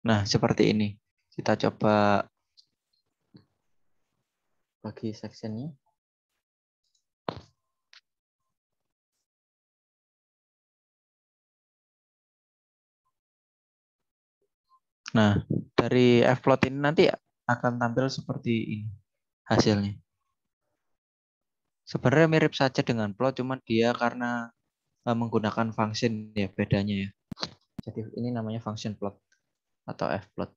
Nah, seperti ini. Kita coba bagi sectionnya. Nah, dari fplot ini nanti akan tampil seperti ini hasilnya. Sebenarnya mirip saja dengan plot, cuma dia karena menggunakan function ya bedanya ya. Jadi ini namanya function plot atau fplot.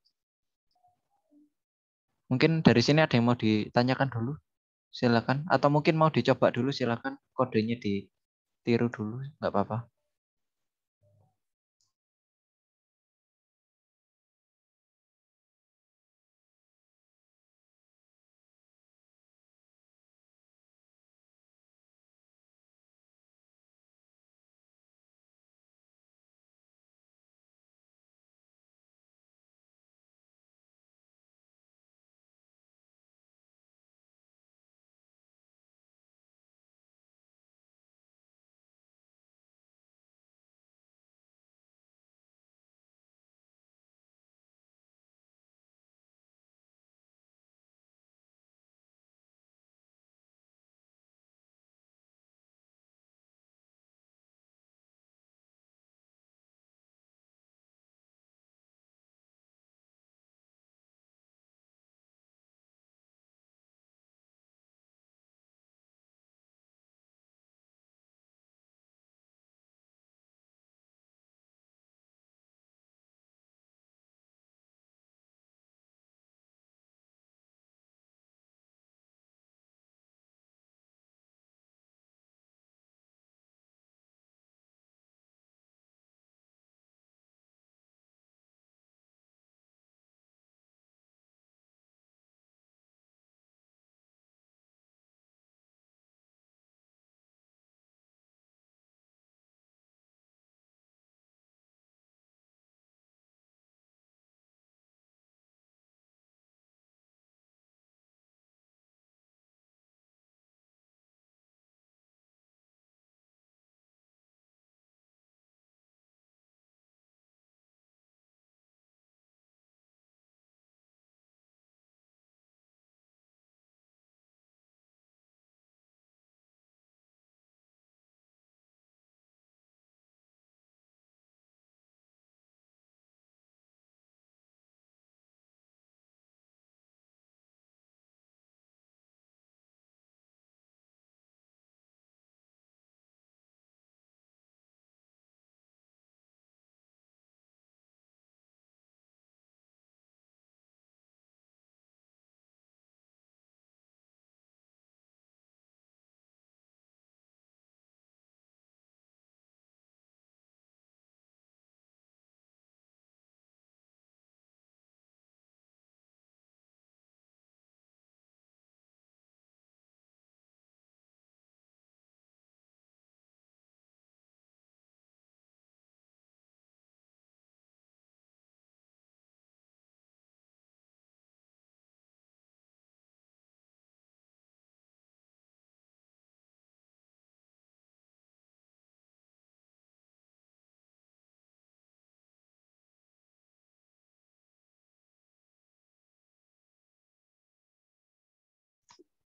Mungkin dari sini ada yang mau ditanyakan dulu? Silakan. Atau mungkin mau dicoba dulu silakan. Kodenya ditiru dulu, nggak apa-apa.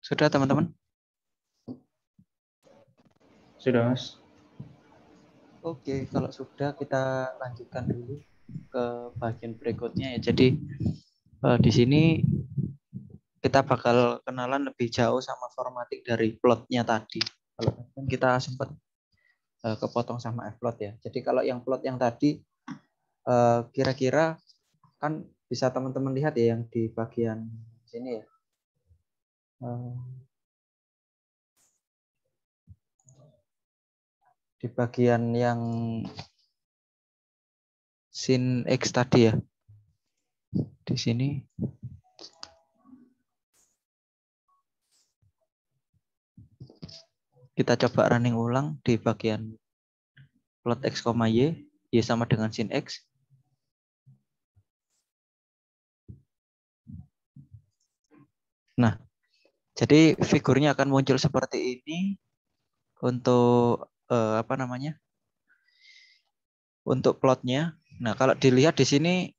Sudah teman-teman? Sudah, Mas. Oke, kalau sudah kita lanjutkan dulu ke bagian berikutnya ya. Jadi di sini kita bakal kenalan lebih jauh sama formatting dari plotnya tadi. Kalau kan kita sempat kepotong sama fplot ya. Jadi kalau yang plot yang tadi kira-kira kan bisa teman-teman lihat ya yang di bagian sini ya. Di bagian yang sin X tadi ya. Di sini kita coba running ulang di bagian plot X, Y sama dengan sin X. Nah, jadi figurnya akan muncul seperti ini untuk apa namanya? Untuk plotnya. Nah, kalau dilihat di sini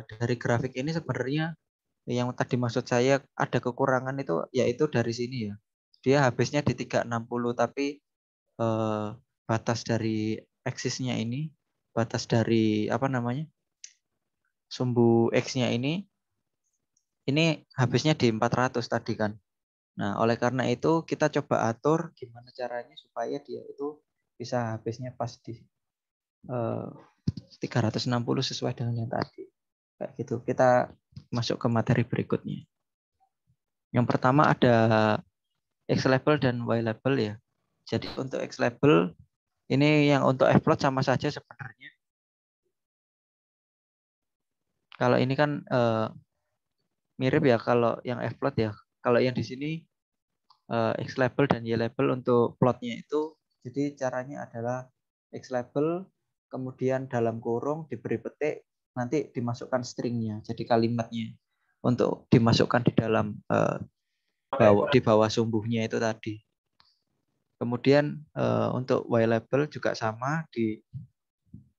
dari grafik ini sebenarnya yang tadi maksud saya ada kekurangan itu yaitu dari sini ya. Dia habisnya di 360 tapi batas dari aksisnya ini, batas dari apa namanya? Sumbu X-nya ini habisnya di 400 tadi kan. Nah, oleh karena itu kita coba atur gimana caranya supaya dia itu bisa habisnya pas di 360 sesuai dengan yang tadi. Kayak gitu. Kita masuk ke materi berikutnya. Yang pertama ada X label dan Y label ya. Jadi untuk X label ini yang untuk fplot sama saja sebenarnya. Kalau ini kan mirip ya kalau yang fplot ya. Kalau yang di sini X label dan Y label untuk plotnya itu jadi caranya adalah X label kemudian dalam kurung diberi petik nanti dimasukkan stringnya jadi kalimatnya untuk dimasukkan di dalam di bawah sumbunya itu tadi. Kemudian untuk Y label juga sama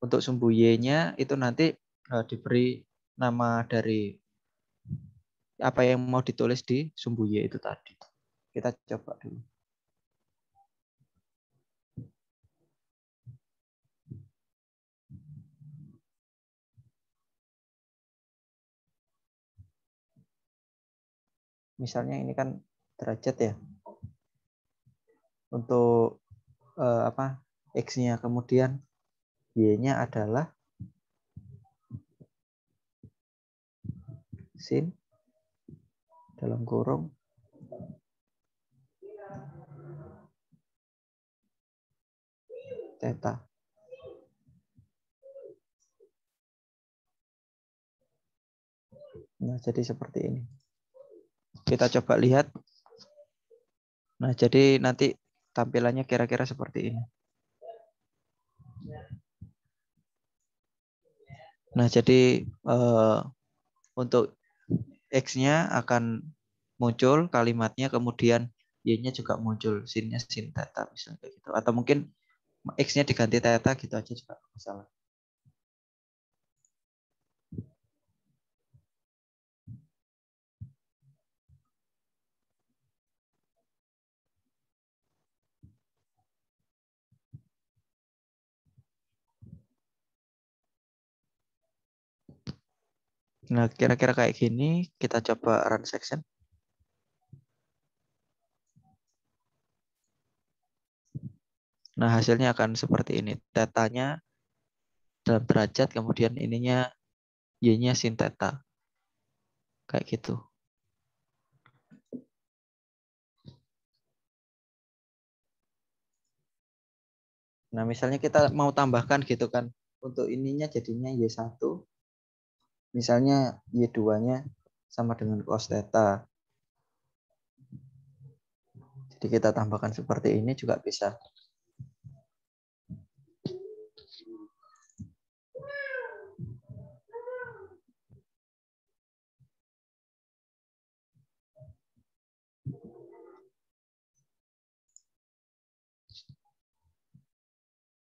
untuk sumbu Y-nya itu nanti diberi nama dari apa yang mau ditulis di sumbu Y itu tadi. Kita coba dulu. Misalnya ini kan derajat ya. Untuk apa X-nya, kemudian Y-nya adalah sin dalam kurung theta. Nah, jadi seperti ini. Kita coba lihat. Nah, jadi nanti tampilannya kira-kira seperti ini. Nah, jadi untuk X-nya akan muncul kalimatnya, kemudian Y-nya juga muncul, sin-nya sin theta misalnya gitu. Atau mungkin X-nya diganti theta gitu aja juga masalah. Nah, kira-kira kayak gini, kita coba run section. Nah, hasilnya akan seperti ini. Tetanya dalam derajat, kemudian ininya Y-nya sin theta. Kayak gitu. Nah, misalnya kita mau tambahkan gitu kan. Untuk ininya jadinya Y1. Misalnya Y2-nya sama dengan cos theta. Jadi kita tambahkan seperti ini juga bisa.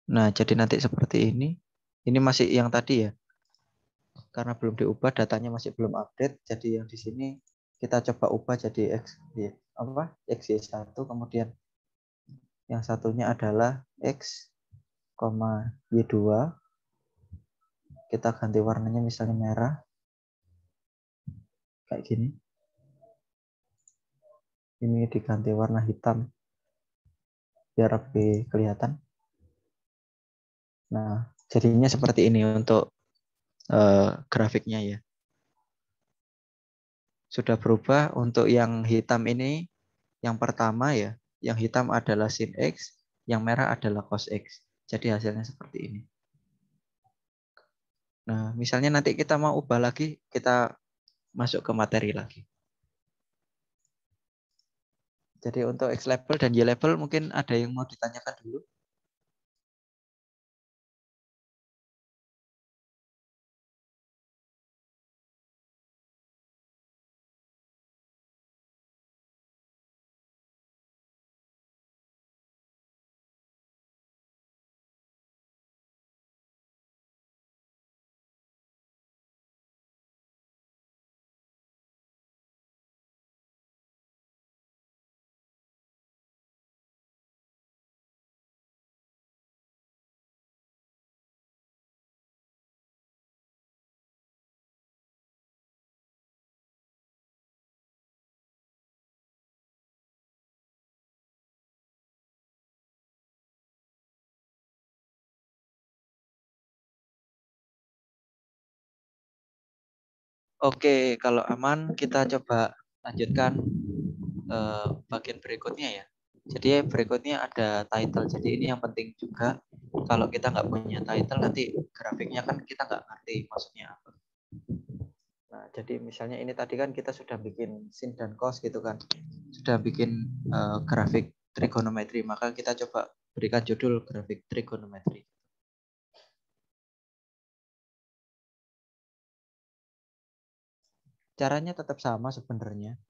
Nah, jadi nanti seperti ini. Ini masih yang tadi ya. Karena belum diubah, datanya masih belum update. Jadi yang di sini kita coba ubah jadi XY1, kemudian yang satunya adalah X, Y2. Kita ganti warnanya misalnya merah. Kayak gini. Ini diganti warna hitam biar lebih kelihatan. Nah, jadinya seperti ini untuk grafiknya ya. Sudah berubah. Untuk yang hitam ini, yang pertama ya, yang hitam adalah sin X, yang merah adalah cos X. Jadi hasilnya seperti ini. Nah, misalnya nanti kita mau ubah lagi, kita masuk ke materi lagi. Jadi untuk X label dan Y label mungkin ada yang mau ditanyakan dulu. Oke, kalau aman kita coba lanjutkan bagian berikutnya ya. Jadi berikutnya ada title. Jadi ini yang penting juga. Kalau kita nggak punya title nanti grafiknya kan kita nggak ngerti maksudnya apa. Nah, jadi misalnya ini tadi kan kita sudah bikin sin dan cos gitu kan. Sudah bikin grafik trigonometri. Maka kita coba berikan judul grafik trigonometri. Caranya tetap sama sebenarnya.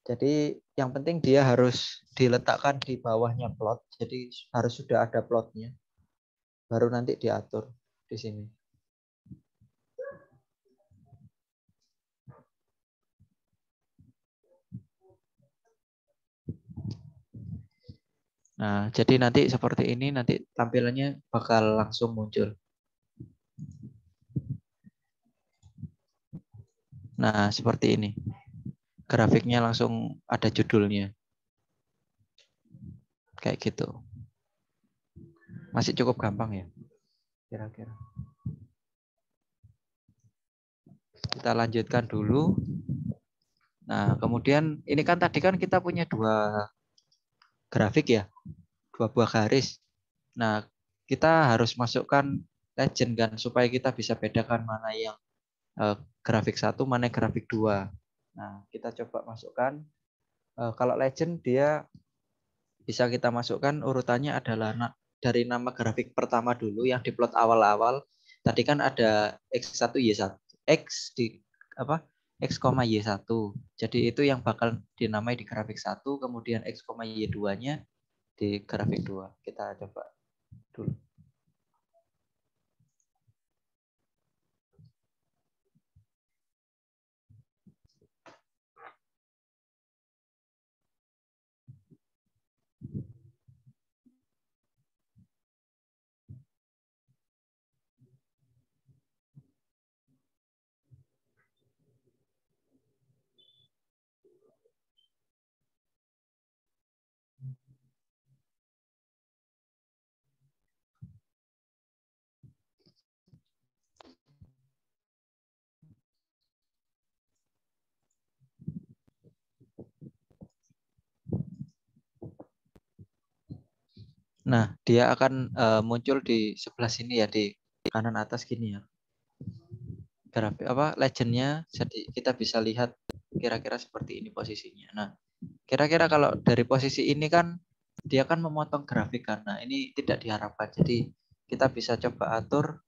Jadi yang penting dia harus diletakkan di bawahnya plot. Jadi harus sudah ada plotnya. Baru nanti diatur di sini. Nah, jadi nanti seperti ini nanti tampilannya bakal langsung muncul. Nah, seperti ini. Grafiknya langsung ada judulnya. Kayak gitu. Masih cukup gampang ya, kira-kira. Kita lanjutkan dulu. Nah, kemudian ini kan tadi kan kita punya dua grafik ya, dua buah garis. Nah, kita harus masukkan legend kan supaya kita bisa bedakan mana yang grafik satu, mana grafik dua. Nah, kita coba masukkan. Kalau legend dia bisa kita masukkan urutannya adalah dari nama grafik pertama dulu yang diplot awal-awal. Tadi kan ada X1 Y1. X di apa? X, Y1. Jadi itu yang bakal dinamai di grafik 1, kemudian X, Y2-nya di grafik 2. Kita coba dulu. Nah, dia akan muncul di sebelah sini ya, di kanan atas gini ya. Grafik apa legendnya, jadi kita bisa lihat kira-kira seperti ini posisinya. Nah, kira-kira kalau dari posisi ini kan dia kan memotong grafik karena ini tidak diharapkan. Jadi kita bisa coba atur,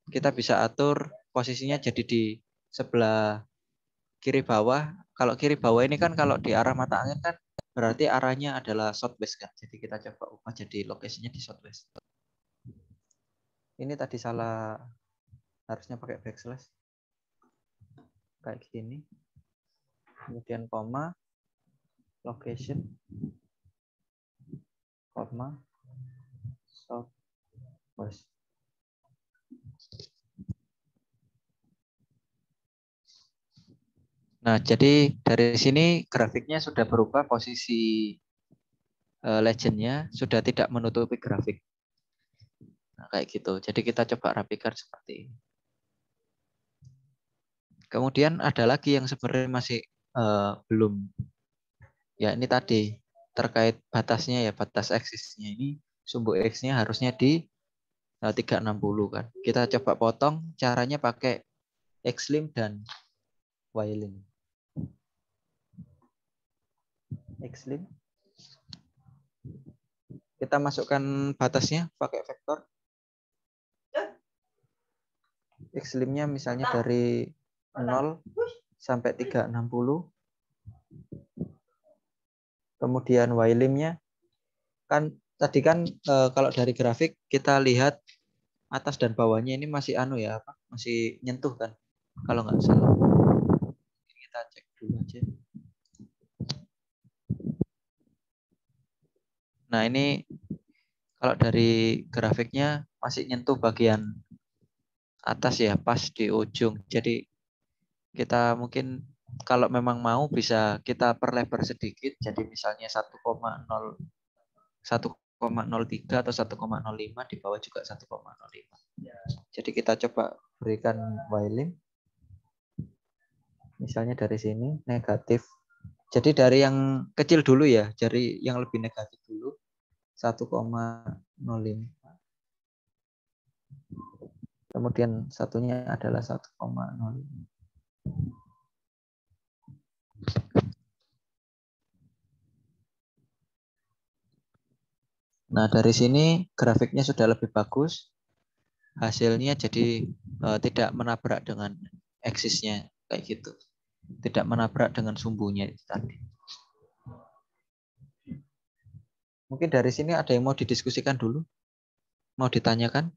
kita bisa atur posisinya jadi di sebelah kiri bawah. Kalau kiri bawah ini kan kalau di arah mata angin kan berarti arahnya adalah southwest kan. Jadi kita coba ubah jadi lokasinya di southwest. Ini tadi salah, harusnya pakai backslash. kayak gini. Kemudian koma, location, koma, southwest. Nah, jadi dari sini grafiknya sudah berubah, posisi legendnya sudah tidak menutupi grafik. Nah, kayak gitu. Jadi kita coba rapikan seperti ini. Kemudian ada lagi yang sebenarnya masih belum. Ya ini tadi terkait batasnya ya, batas X-nya ini sumbu X-nya harusnya di 360 kan. Kita coba potong, caranya pakai X-lim dan Y-lim. X-lim. Kita masukkan batasnya pakai vektor. X-limnya misalnya dari 0 sampai 360. Kemudian Y-limnya kan tadi kan kalau dari grafik kita lihat atas dan bawahnya ini masih ya, masih nyentuh kan, kalau nggak salah. Kita cek dulu aja. Nah ini kalau dari grafiknya masih nyentuh bagian atas ya, pas di ujung. Jadi kita mungkin kalau memang mau bisa kita perlebar sedikit. Jadi misalnya 1,03 atau 1,05, di bawah juga 1,05. Jadi kita coba berikan Y-lim. Misalnya dari sini negatif. Jadi dari yang kecil dulu ya, dari yang lebih negatif dulu 1,05. Kemudian satunya adalah 1,05. Nah, dari sini grafiknya sudah lebih bagus. Hasilnya jadi tidak menabrak dengan eksisnya kayak gitu. Tidak menabrak dengan sumbunya itu tadi. Mungkin dari sini ada yang mau didiskusikan dulu? Mau ditanyakan?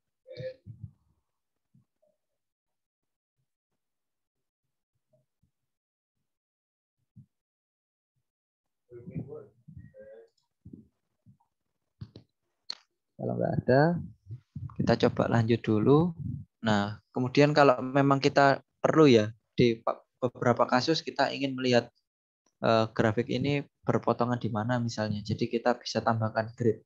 Kalau nggak ada, kita coba lanjut dulu. Nah, kemudian kalau memang kita perlu ya, di beberapa kasus kita ingin melihat grafik ini berpotongan di mana misalnya. Jadi kita bisa tambahkan grid.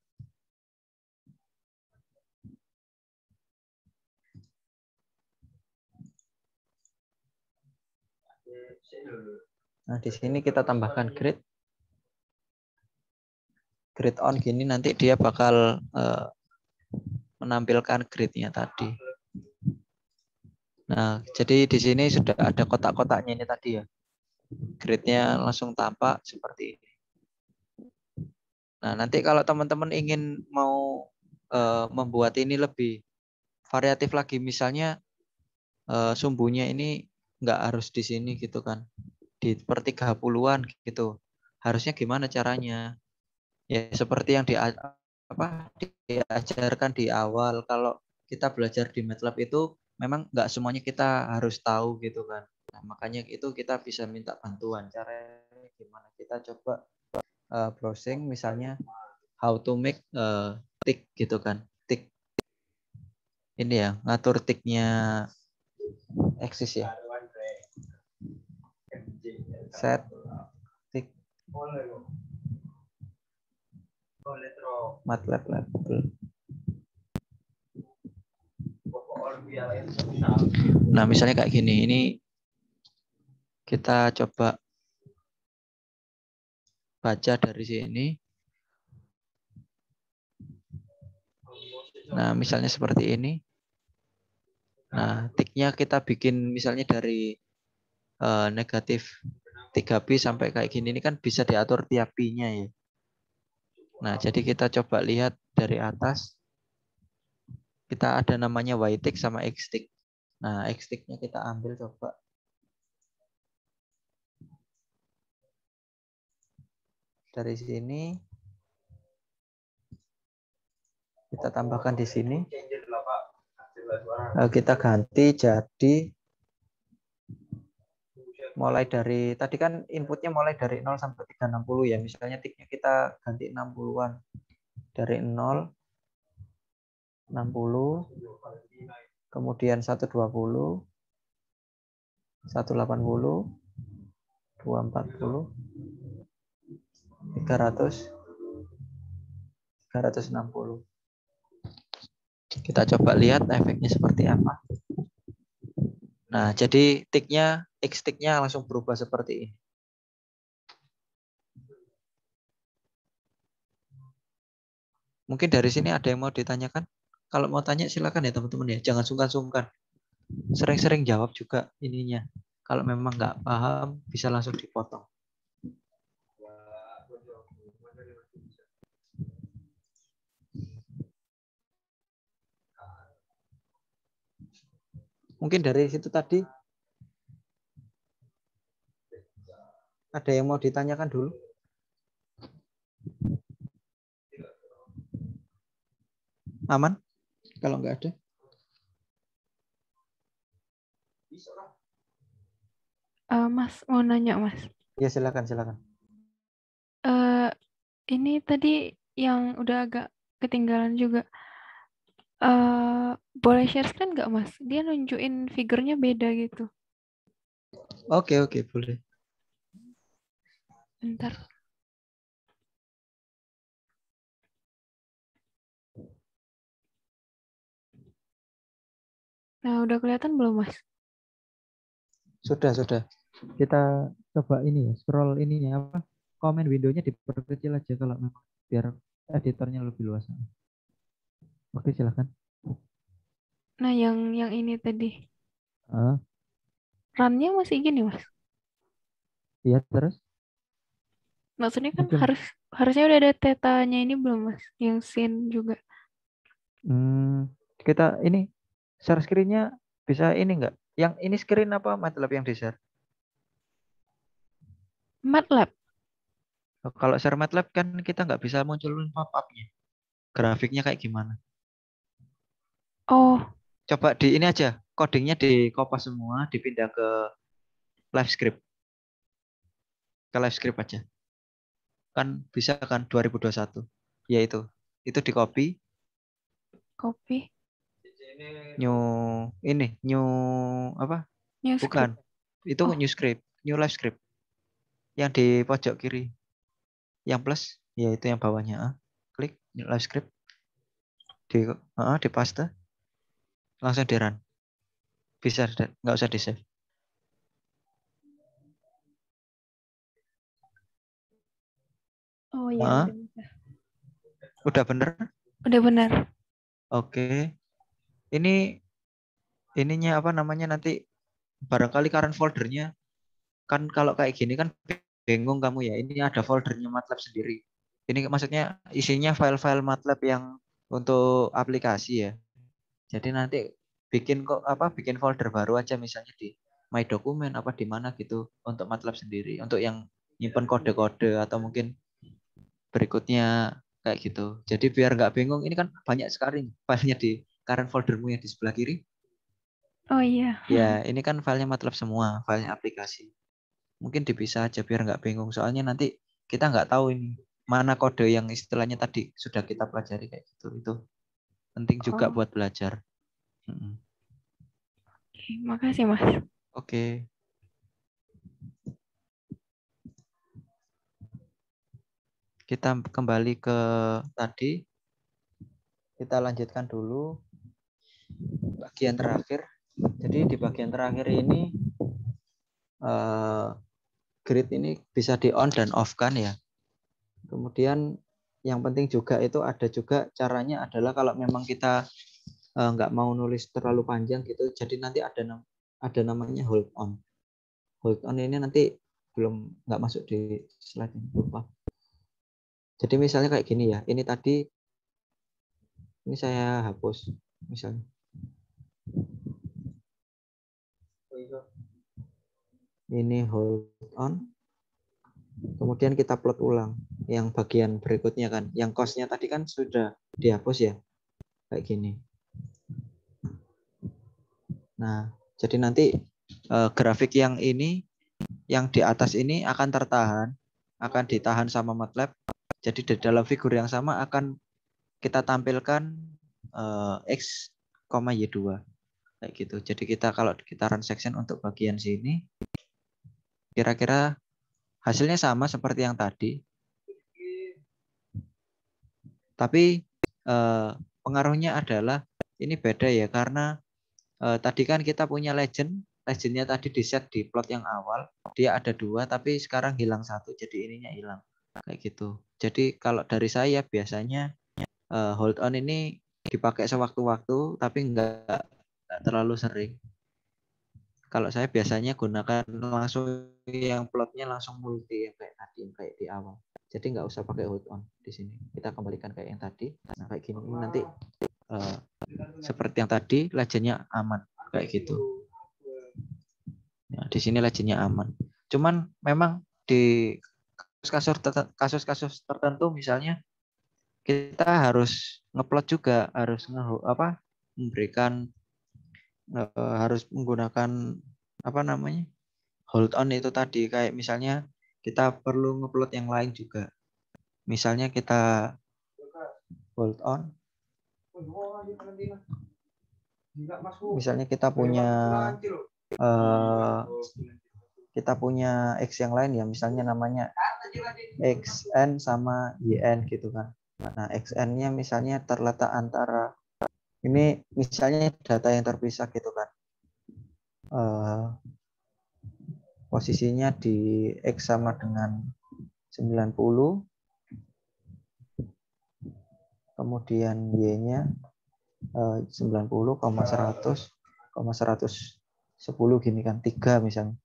Nah, di sini kita tambahkan grid. Grid on gini nanti dia bakal menampilkan gridnya tadi. Nah, jadi di sini sudah ada kotak-kotaknya ini tadi ya. Gridnya langsung tampak seperti ini. Nah, nanti kalau teman-teman ingin mau membuat ini lebih variatif lagi, misalnya sumbunya ini nggak harus di sini gitu kan, di per 30-an gitu. Harusnya gimana caranya? Ya seperti yang diajarkan di awal. Kalau kita belajar di MATLAB itu memang nggak semuanya kita harus tahu gitu kan. Nah, makanya itu kita bisa minta bantuan. Caranya gimana? Kita coba browsing misalnya how to make tick gitu kan. Tick ini ya, ngatur ticknya eksis ya. Set tick MATLAB label. Nah, misalnya kayak gini, ini kita coba baca dari sini. Nah, misalnya seperti ini. Nah, tiknya kita bikin misalnya dari negatif 3pi sampai kayak gini. Ini kan bisa diatur tiap pi-nya ya. Nah, jadi kita coba lihat dari atas. Kita ada namanya y-tick sama x-tick. Nah, x-ticknya kita ambil coba. Dari sini kita tambahkan di sini. Kita ganti jadi mulai dari tadi kan inputnya mulai dari 0 sampai 360 ya. Misalnya tiknya kita ganti 60-an. Dari 0 60 kemudian 120 180 240 300 360. Kita coba lihat efeknya seperti apa. Nah, jadi tiknya, X tiknya langsung berubah seperti ini. Mungkin dari sini ada yang mau ditanyakan? Kalau mau tanya silakan ya teman-teman ya. Jangan sungkan-sungkan. Sering-sering jawab juga ininya. Kalau memang nggak paham, bisa langsung dipotong. Mungkin dari situ tadi ada yang mau ditanyakan dulu? Aman? Kalau nggak ada? Mas, mau nanya, Mas. Ya silakan, silakan. Ini tadi yang udah agak ketinggalan juga. Boleh share screen nggak, Mas? Dia nunjukin figurnya beda gitu. Oke, boleh. Bentar. Nah, udah kelihatan belum, Mas? Sudah. Kita coba ini ya, scroll ininya apa? Komen window-nya diperkecil aja kalau memang biar editornya lebih luas. Oke, silakan. Nah, yang ini tadi. Ah, RAM-nya masih gini, Mas? iya terus. Maksudnya kan Mungkin harusnya udah ada tetanya ini belum, Mas? Yang scene juga. kita ini share screen-nya bisa ini enggak? Yang ini screen apa MATLAB yang di-share? MATLAB. Kalau share MATLAB kan kita nggak bisa munculin pop-up-nya. Grafiknya kayak gimana? Oh, Coba di ini aja, codingnya di copy semua, dipindah ke live script. Ke live script aja. Kan bisa kan 2021. Ya itu di copy. copy. New apa? New Bukan. script. Itu Oh, new script, new live script. Yang di pojok kiri. Yang plus, ya itu yang bawahnya. Klik new live script. Di paste. Langsung di run. Bisa, nggak usah di save. oh ya, udah bisa. Udah bener? Udah benar. Oke. Ininya apa namanya nanti barangkali current foldernya kan kalau kayak gini kan bingung kamu ya. Ini ada foldernya MATLAB sendiri. Ini maksudnya isinya file-file MATLAB yang untuk aplikasi ya. Jadi nanti bikin folder baru aja misalnya di My Document apa di mana gitu untuk MATLAB sendiri. Untuk yang nyimpen kode-kode atau mungkin berikutnya kayak gitu. Jadi biar nggak bingung, ini kan banyak sekali filenya di current foldermu yang di sebelah kiri. Oh iya. Ya, ini kan filenya MATLAB semua, filenya aplikasi. Mungkin dipisah aja biar nggak bingung. Soalnya nanti kita nggak tahu ini mana kode yang istilahnya tadi sudah kita pelajari kayak gitu. Itu penting juga Oh, buat belajar. oke. Makasih, Mas. Oke. Kita kembali ke tadi. Kita lanjutkan dulu bagian terakhir. Jadi di bagian terakhir ini grid ini bisa di on dan off kan ya. Kemudian yang penting juga itu ada juga caranya adalah kalau memang kita nggak mau nulis terlalu panjang gitu, jadi nanti ada namanya hold on. Hold on ini nanti nggak masuk di slide ini, lupa. Jadi misalnya kayak gini ya, ini tadi ini saya hapus misalnya. Ini hold on. Kemudian kita plot ulang yang bagian berikutnya kan. Yang cost-nya tadi kan sudah dihapus ya. Kayak gini. Nah, jadi nanti grafik yang ini yang di atas ini akan akan ditahan sama MATLAB. Jadi di dalam figur yang sama akan kita tampilkan X, Y2 kayak gitu. Jadi kita kalau kita run section untuk bagian sini, kira-kira hasilnya sama seperti yang tadi. Tapi pengaruhnya adalah ini beda ya, karena tadi kan kita punya legendnya tadi di set di plot yang awal, dia ada 2 tapi sekarang hilang 1, jadi ininya hilang kayak gitu. Jadi kalau dari saya biasanya hold on ini dipakai sewaktu-waktu tapi enggak terlalu sering. Kalau saya biasanya gunakan langsung yang plotnya langsung multi yang kayak tadi, yang kayak di awal. Jadi nggak usah pakai hold on di sini. Kita kembalikan kayak yang tadi. Nah kayak gini ini nanti seperti yang tadi legendnya aman kayak gitu. Nah, di sini legendnya aman. Cuman memang di kasus-kasus tertentu misalnya kita harus ngeplot juga, harus memberikan harus menggunakan apa namanya hold on itu tadi, kayak misalnya kita perlu ngeplot yang lain juga. Misalnya kita hold on. Misalnya kita punya X yang lain ya, misalnya namanya XN sama YN gitu kan. Nah, XN-nya misalnya terletak antara ini misalnya data yang terpisah gitu kan. Posisinya di X sama dengan 90, kemudian Y-nya 90,100,110 gini kan, 3 misalnya.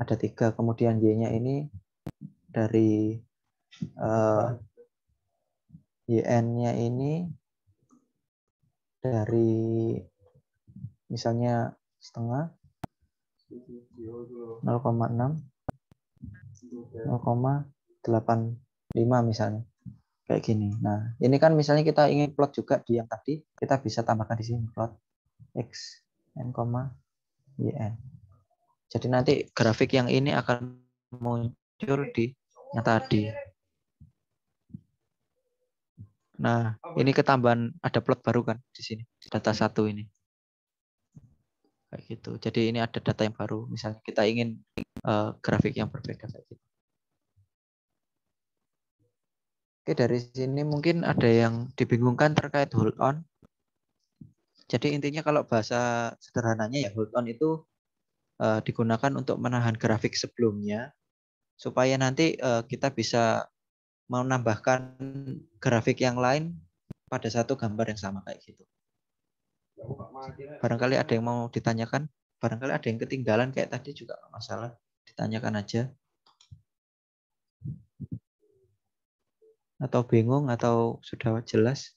Ada 3, kemudian Y-nya ini dari YN-nya ini dari misalnya setengah 0,6 0,85 misalnya kayak gini. Nah ini kan misalnya kita ingin plot juga di yang tadi, kita bisa tambahkan di sini plot X n, YN. Jadi nanti grafik yang ini akan muncul di yang tadi. Nah ini ketambahan ada plot baru kan di sini, data 1 ini kayak gitu. Jadi ini ada data yang baru, misalnya kita ingin grafik yang berbeda kayak gitu. Oke, dari sini mungkin ada yang dibingungkan terkait hold on. Jadi intinya kalau bahasa sederhananya ya hold on itu digunakan untuk menahan grafik sebelumnya supaya nanti kita bisa menambahkan grafik yang lain pada satu gambar yang sama kayak gitu. Barangkali ada yang mau ditanyakan, barangkali ada yang ketinggalan kayak tadi juga nggak masalah, ditanyakan aja. Atau bingung atau sudah jelas?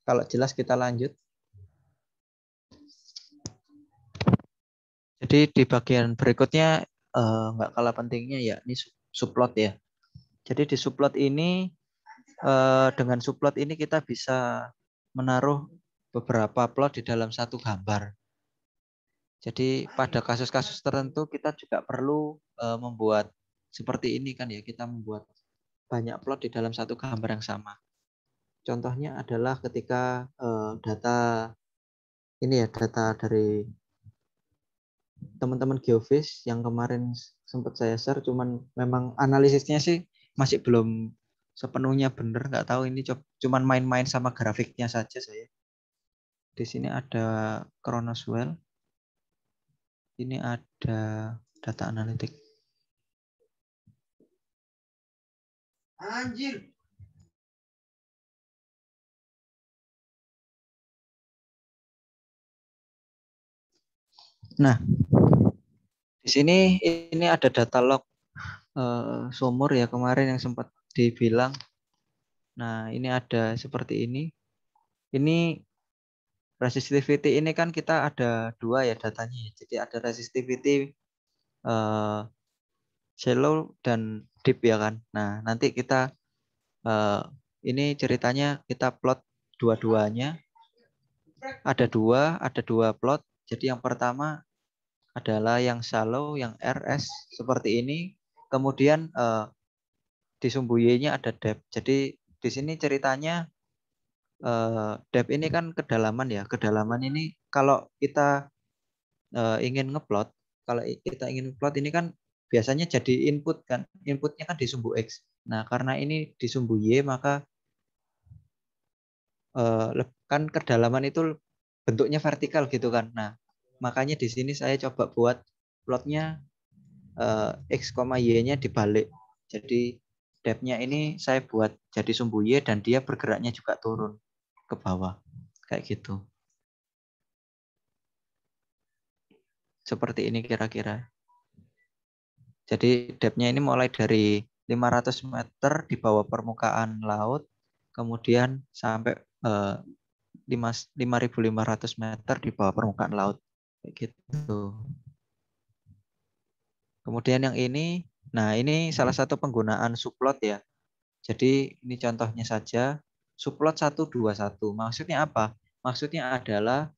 Kalau jelas kita lanjut. Jadi di bagian berikutnya nggak kalah pentingnya ya ini subplot ya. Jadi di subplot ini dengan subplot ini kita bisa menaruh beberapa plot di dalam satu gambar. Jadi pada kasus-kasus tertentu kita juga perlu membuat seperti ini kan ya, kita membuat banyak plot di dalam satu gambar yang sama. Contohnya adalah ketika data ini ya, data dari teman-teman Geofish yang kemarin sempat saya share, cuman memang analisisnya sih masih belum sepenuhnya benar, nggak tahu ini cuman main-main sama grafiknya saja saya. Di sini ada Chronoswell, ini ada data analitik. Anjir. Nah, di sini ini ada data log sumur ya kemarin yang sempat dibilang. Nah, ini ada seperti ini. Ini resistivity ini kan kita ada 2 ya datanya. Jadi ada resistivity shallow dan deep ya kan. Nah, nanti kita ini ceritanya kita plot dua-duanya. Ada dua plot. Jadi yang pertama adalah yang shallow, yang RS seperti ini. Kemudian di sumbu Y-nya ada depth. Jadi di sini ceritanya depth ini kan kedalaman ya. Kedalaman ini kalau kita ingin ngeplot, kalau kita ingin ngeplot ini kan biasanya jadi input kan. Inputnya kan di sumbu X. Nah, karena ini di sumbu Y maka kan kedalaman itu bentuknya vertikal gitu kan. Nah, makanya di sini saya coba buat plotnya X, Y-nya dibalik. Jadi depth-nya ini saya buat jadi sumbu Y dan dia bergeraknya juga turun ke bawah. Kayak gitu. Seperti ini kira-kira. Jadi depth-nya ini mulai dari 500 meter di bawah permukaan laut, kemudian sampai 5.500 meter di bawah permukaan laut. Kayak gitu. Kemudian yang ini, nah ini salah satu penggunaan subplot ya. Jadi ini contohnya saja, subplot 121. Maksudnya apa? Maksudnya adalah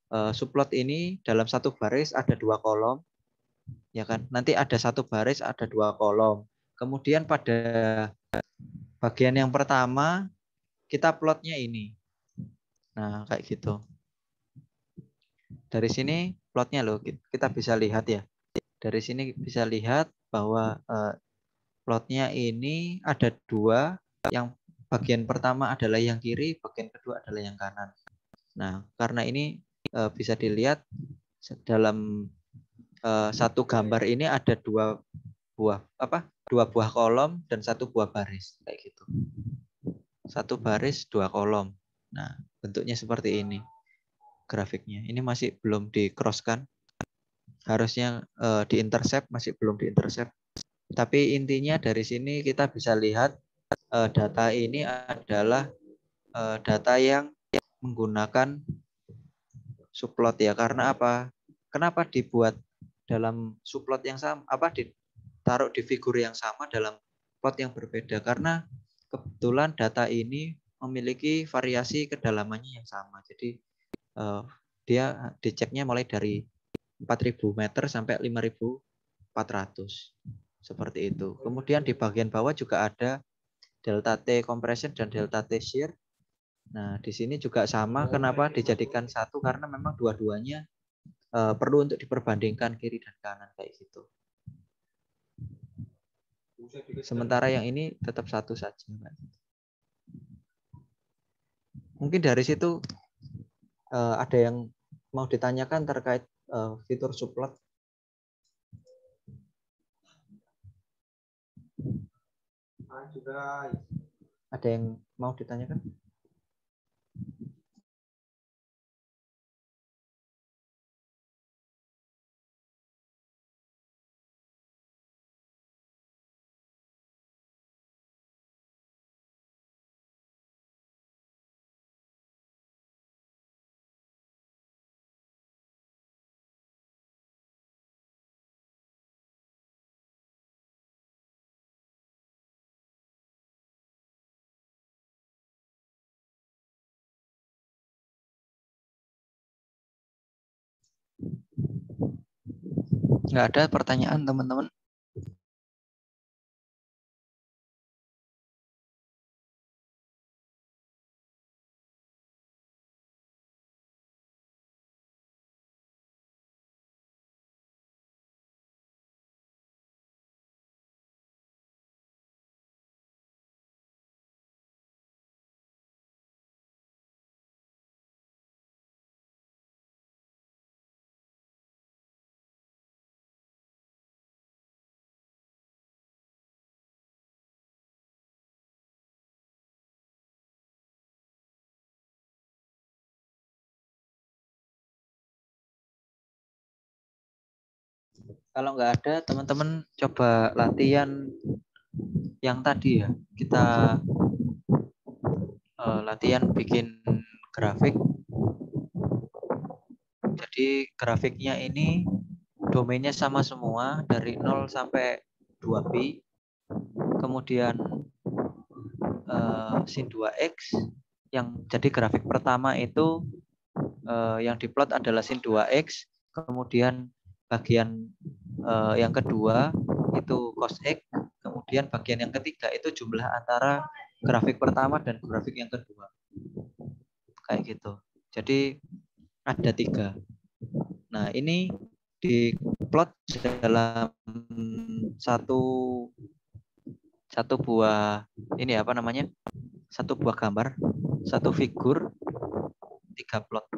subplot ini dalam satu baris ada 2 kolom, ya kan? Nanti ada satu baris ada 2 kolom. Kemudian pada bagian yang pertama kita plotnya ini. Nah kayak gitu. Dari sini plotnya loh, kita bisa lihat ya. Dari sini bisa lihat bahwa plotnya ini ada 2. Yang bagian pertama adalah yang kiri, bagian kedua adalah yang kanan. Nah, karena ini bisa dilihat dalam satu gambar ini ada 2 buah kolom dan 1 buah baris kayak gitu. 1 baris 2 kolom. Nah, bentuknya seperti ini grafiknya. Ini masih belum di cross kan? Harusnya di intercept, masih belum di intercept. Tapi intinya dari sini kita bisa lihat data ini adalah data yang menggunakan subplot ya. Karena apa? Kenapa dibuat dalam subplot yang sama? Ditaruh di figur yang sama dalam plot yang berbeda? Karena kebetulan data ini memiliki variasi kedalamannya yang sama. Jadi dia diceknya mulai dari 4.000 meter sampai 5.400. Seperti itu. Kemudian di bagian bawah juga ada delta T compression dan delta T shear. Nah, di sini juga sama. Kenapa dijadikan satu? Karena memang dua-duanya perlu untuk diperbandingkan kiri dan kanan kayak gitu. Sementara yang ini tetap satu saja. Mungkin dari situ ada yang mau ditanyakan terkait fitur subplot? Ada yang mau ditanyakan? Nggak ada pertanyaan teman-teman? Kalau nggak ada, teman-teman coba latihan yang tadi ya. Kita latihan bikin grafik. Jadi grafiknya ini domainnya sama semua dari 0 sampai 2pi, kemudian sin 2x, yang jadi grafik pertama itu yang diplot adalah sin 2x, kemudian bagian yang kedua itu cos x, kemudian bagian yang ketiga itu jumlah antara grafik pertama dan grafik yang kedua. Kayak gitu. Jadi ada 3. Nah, ini diplot dalam satu buah ini apa namanya? Satu buah gambar, satu figur, 3 plot.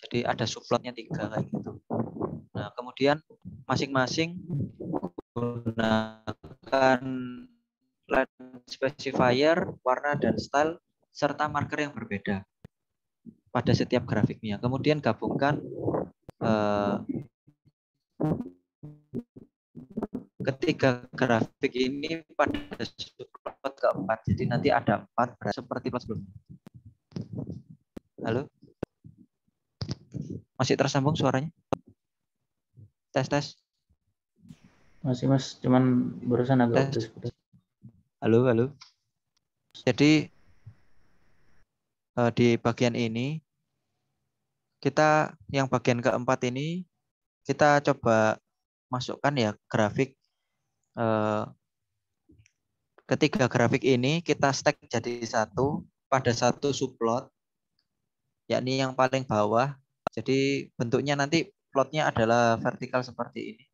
Jadi ada subplotnya 3 kayak gitu. Nah, kemudian masing-masing gunakan line specifier, warna dan style serta marker yang berbeda pada setiap grafiknya. Kemudian gabungkan ketiga grafik ini pada subplot keempat. Jadi nanti ada 4 seperti plot sebelumnya. Halo? Masih tersambung suaranya? Tes. Masih Mas, cuman barusan agak Tes. putus-putus. Halo. Jadi di bagian ini kita yang bagian keempat ini kita coba masukkan ya grafik ketiga grafik ini kita stack jadi satu pada satu subplot, yakni yang paling bawah. Jadi bentuknya nanti plotnya adalah vertikal seperti ini.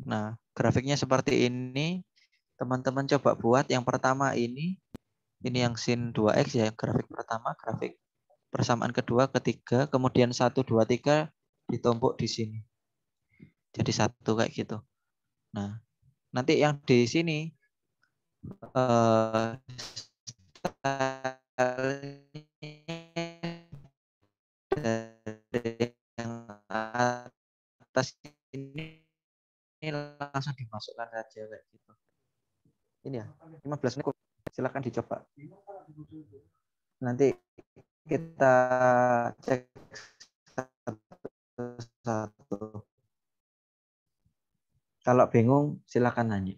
Nah, grafiknya seperti ini. Teman-teman coba buat yang pertama ini yang sin 2x ya, grafik pertama, grafik persamaan kedua, ketiga, kemudian 1, 2, 3 ditumpuk di sini. Jadi satu kayak gitu. Nah, nanti yang di sini dari yang atas ini langsung dimasukkan saja kayak gitu. Ini ya, 15 menit. Silakan dicoba. Nanti kita cek satu-satu. Kalau bingung silakan nanya.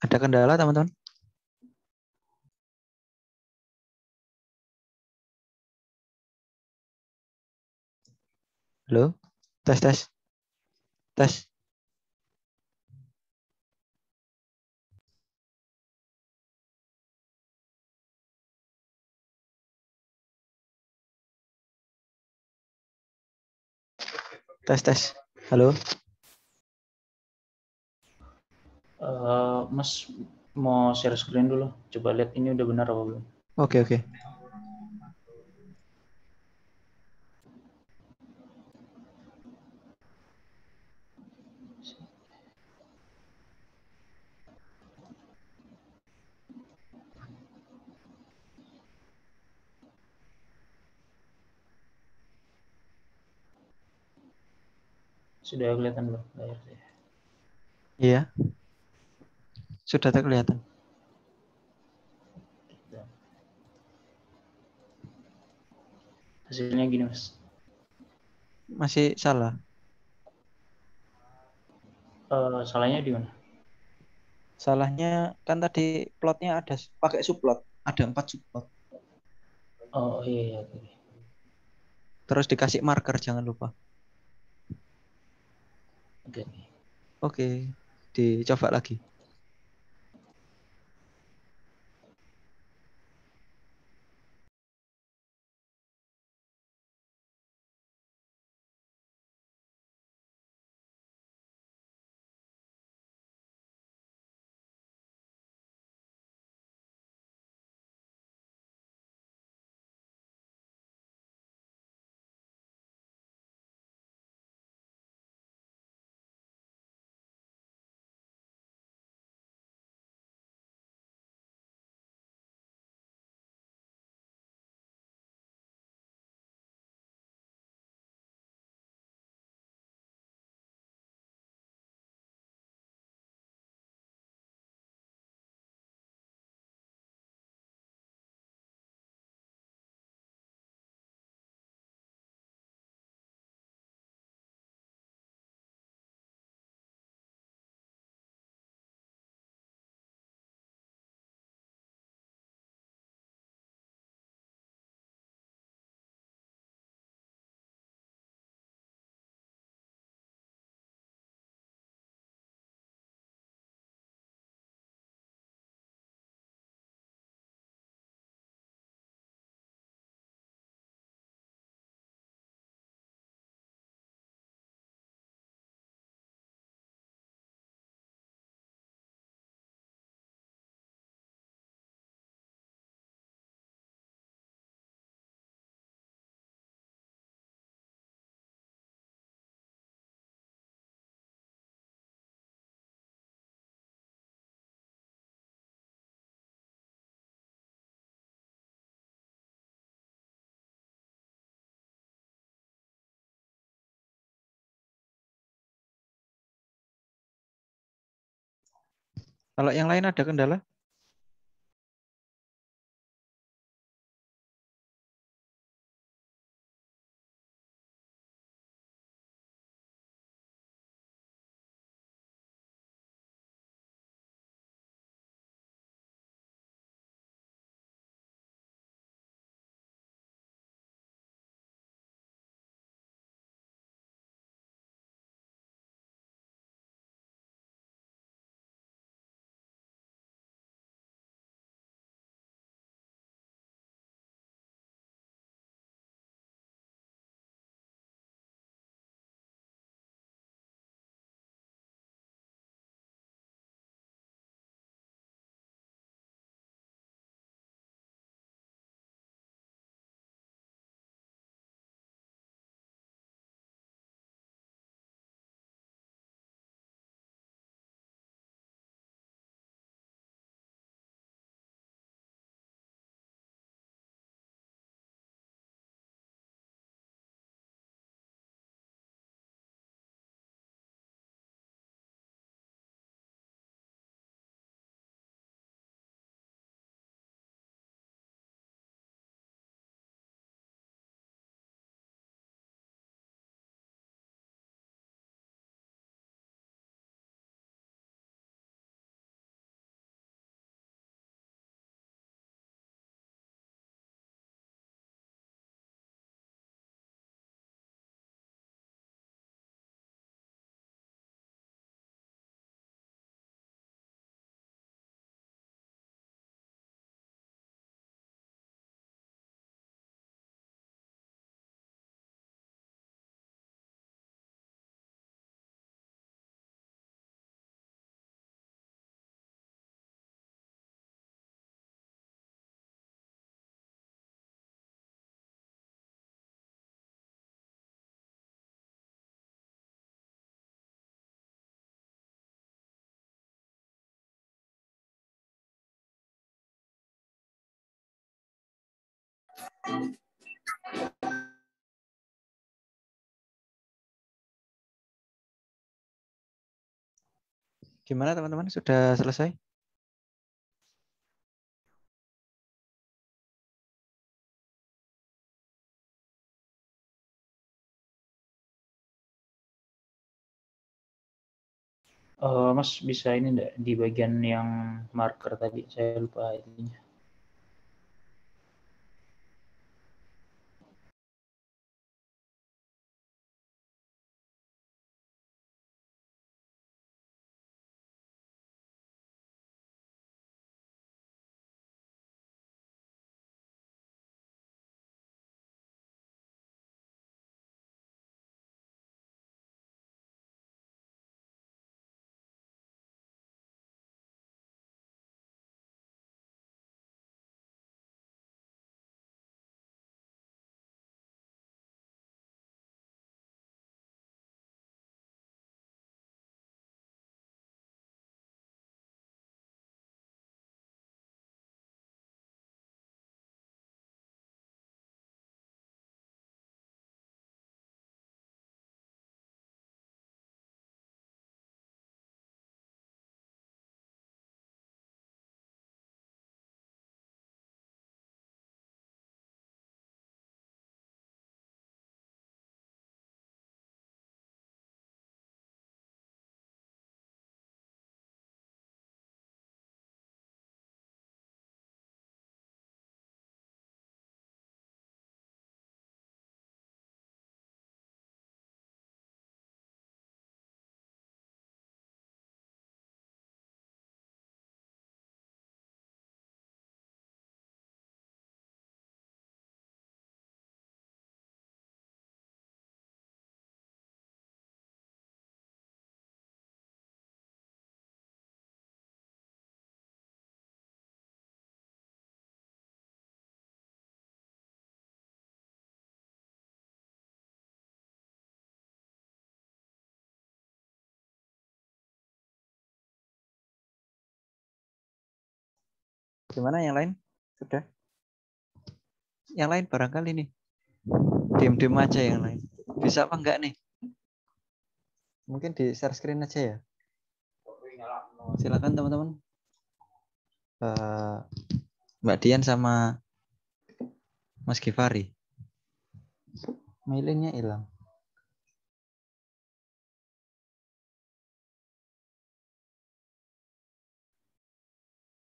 Ada kendala teman-teman? Halo? Tes, tes, tes. Tes, tes. Halo? Mas mau share screen dulu. Coba lihat ini udah benar apa belum. Oke, oke. Sudah kelihatan belum layar saya? Iya. Sudah terkelihatan. Hasilnya gini Mas. Masih salah. Salahnya di mana? Salahnya kan tadi plotnya ada pakai subplot. Ada 4 subplot. Oh iya, iya oke. Terus dikasih marker, jangan lupa. Oke. Oke. Dicoba lagi. Kalau yang lain ada kendala? Gimana teman-teman? Sudah selesai? Mas bisa ini enggak di bagian yang marker tadi, saya lupa itunya. Gimana yang lain? Sudah? Yang lain barangkali nih. Diam-diam aja yang lain. Bisa apa enggak nih? Mungkin di share screen aja ya. Silakan teman-teman. Mbak Dian sama Mas Givari. Mailingnya hilang.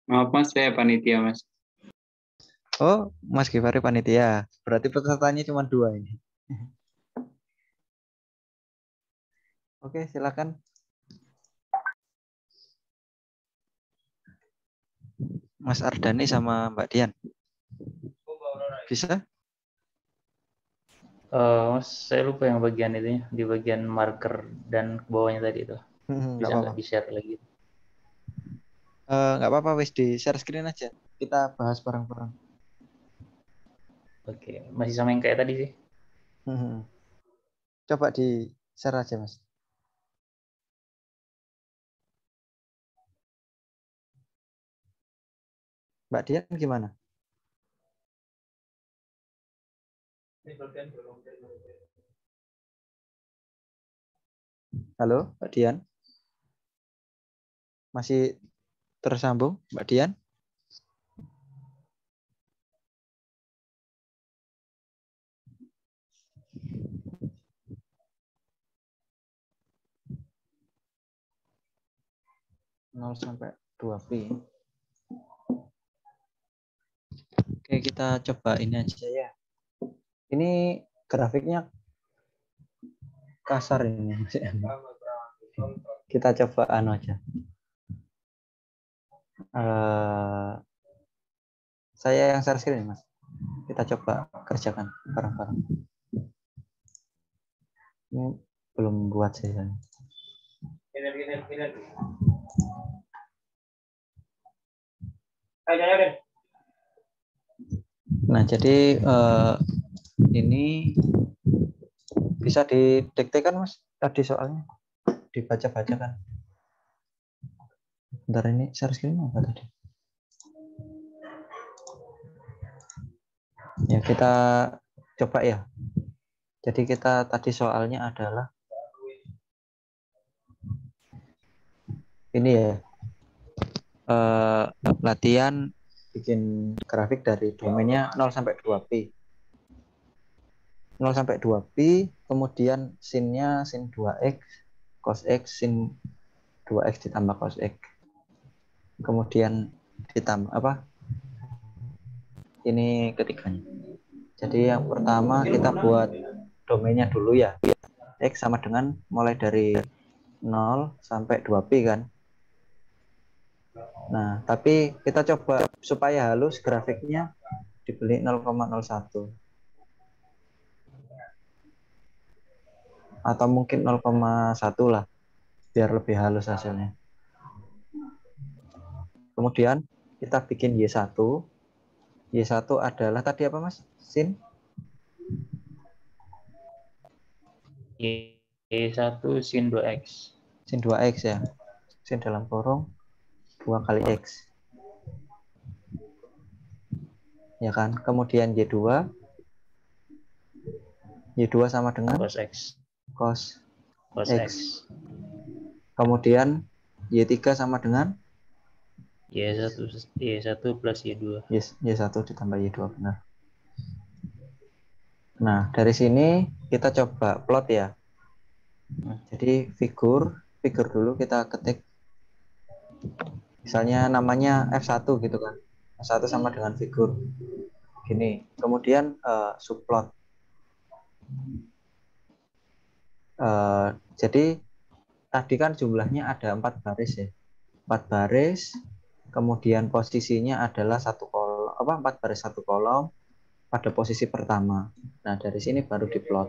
Maaf Mas, saya panitia Mas. Oh, Mas Givari panitia. Berarti pesertanya cuma 2 ini. Oke, silakan. Mas Ardani sama Mbak Dian. Bisa? Mas, saya lupa yang bagian itu di bagian marker dan ke bawahnya tadi itu. Nggak Bisa apa-apa. nggak di-share lagi? Nggak apa-apa, wes di share screen aja. Kita bahas bareng-bareng. Oke, masih sama yang kayak tadi sih. Coba di share aja, Mas. Mbak Dian gimana? Halo, Mbak Dian. Masih tersambung, Mbak Dian? Nol sampai 2 pi. Oke, kita coba ini aja ya. Ini grafiknya kasar ini. Kita coba anu aja. Saya yang share screen, Mas. Kita coba kerjakan bareng-bareng. Ini belum buat saya. Nah, jadi ini bisa didiktekan, Mas, tadi soalnya. Dibaca-baca kan. Bentar, ini share screen apa tadi? Ya, kita coba ya. Jadi kita tadi soalnya adalah ini ya. Latihan bikin grafik dari domainnya 0 sampai 2pi. 0 sampai 2pi, kemudian sin-nya sin 2x, cos x, sin 2x ditambah cos x. Kemudian ditambah apa? Ini ketiganya. Jadi yang pertama kita buat domainnya dulu ya. X sama dengan mulai dari 0 sampai 2pi kan. Nah, tapi kita coba supaya halus grafiknya dibeli 0,01 atau mungkin 0,1 lah biar lebih halus hasilnya. Kemudian kita bikin Y1. Y1 adalah tadi apa Mas? Sin Y1 sin 2x. sin 2x ya. Sin dalam kurung 2 kali X. Ya kan? Kemudian Y2. Y2 sama dengan Cos x. cos Cos X. x. Kemudian Y3 sama dengan Y1 plus Y2. Y1 ditambah Y2 benar. Nah, dari sini kita coba plot ya. Jadi figur dulu kita ketik. Misalnya namanya F1 gitu kan. F1 sama dengan figur. Gini. Kemudian subplot. Jadi tadi kan jumlahnya ada 4 baris ya. 4 baris. Kemudian posisinya adalah 4 baris 1 kolom pada posisi pertama. Nah, dari sini baru diplot.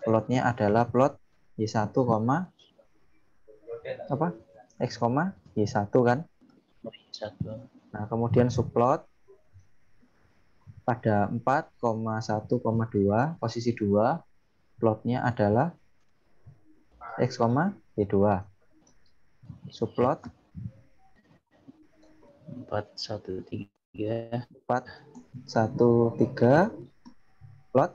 Plotnya adalah plot Y1, X, Y1 kan. Y1. Nah, kemudian subplot pada 4,1,2 posisi 2 plotnya adalah X, Y2. Subplot 413 plot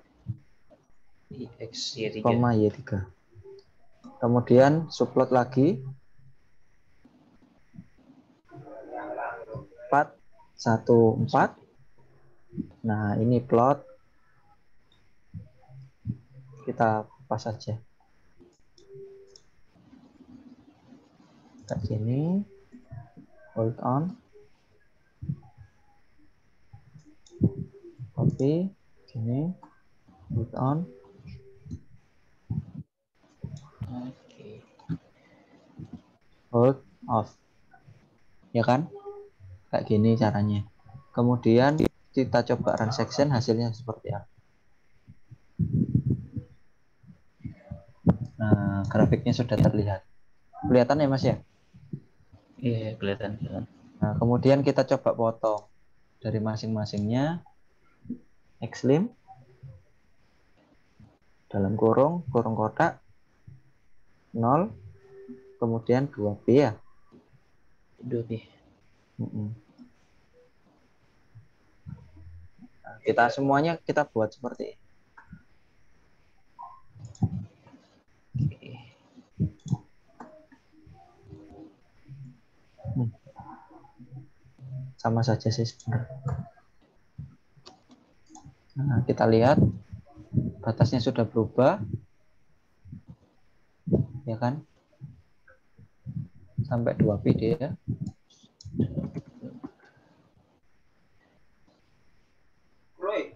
X Y3. Y3. Kemudian subplot lagi 414. Nah, ini plot kita pas saja. Kayak gini. Hold on. Copy. Gini. Hold on. Oke. Hold off. Ya kan? Kayak gini caranya. Kemudian kita coba run section hasilnya seperti apa. Nah, grafiknya sudah terlihat. Kelihatan ya Mas ya? Iya, kelihatan. Nah, kemudian kita coba potong dari masing-masingnya. Xlim dalam kurung kotak 0, kemudian 2pi ya. 2pi. Nah, kita semuanya kita buat seperti ini. Sama saja sih sebenarnya. Nah, kita lihat batasnya sudah berubah. Ya kan? Sampai 2pi dia.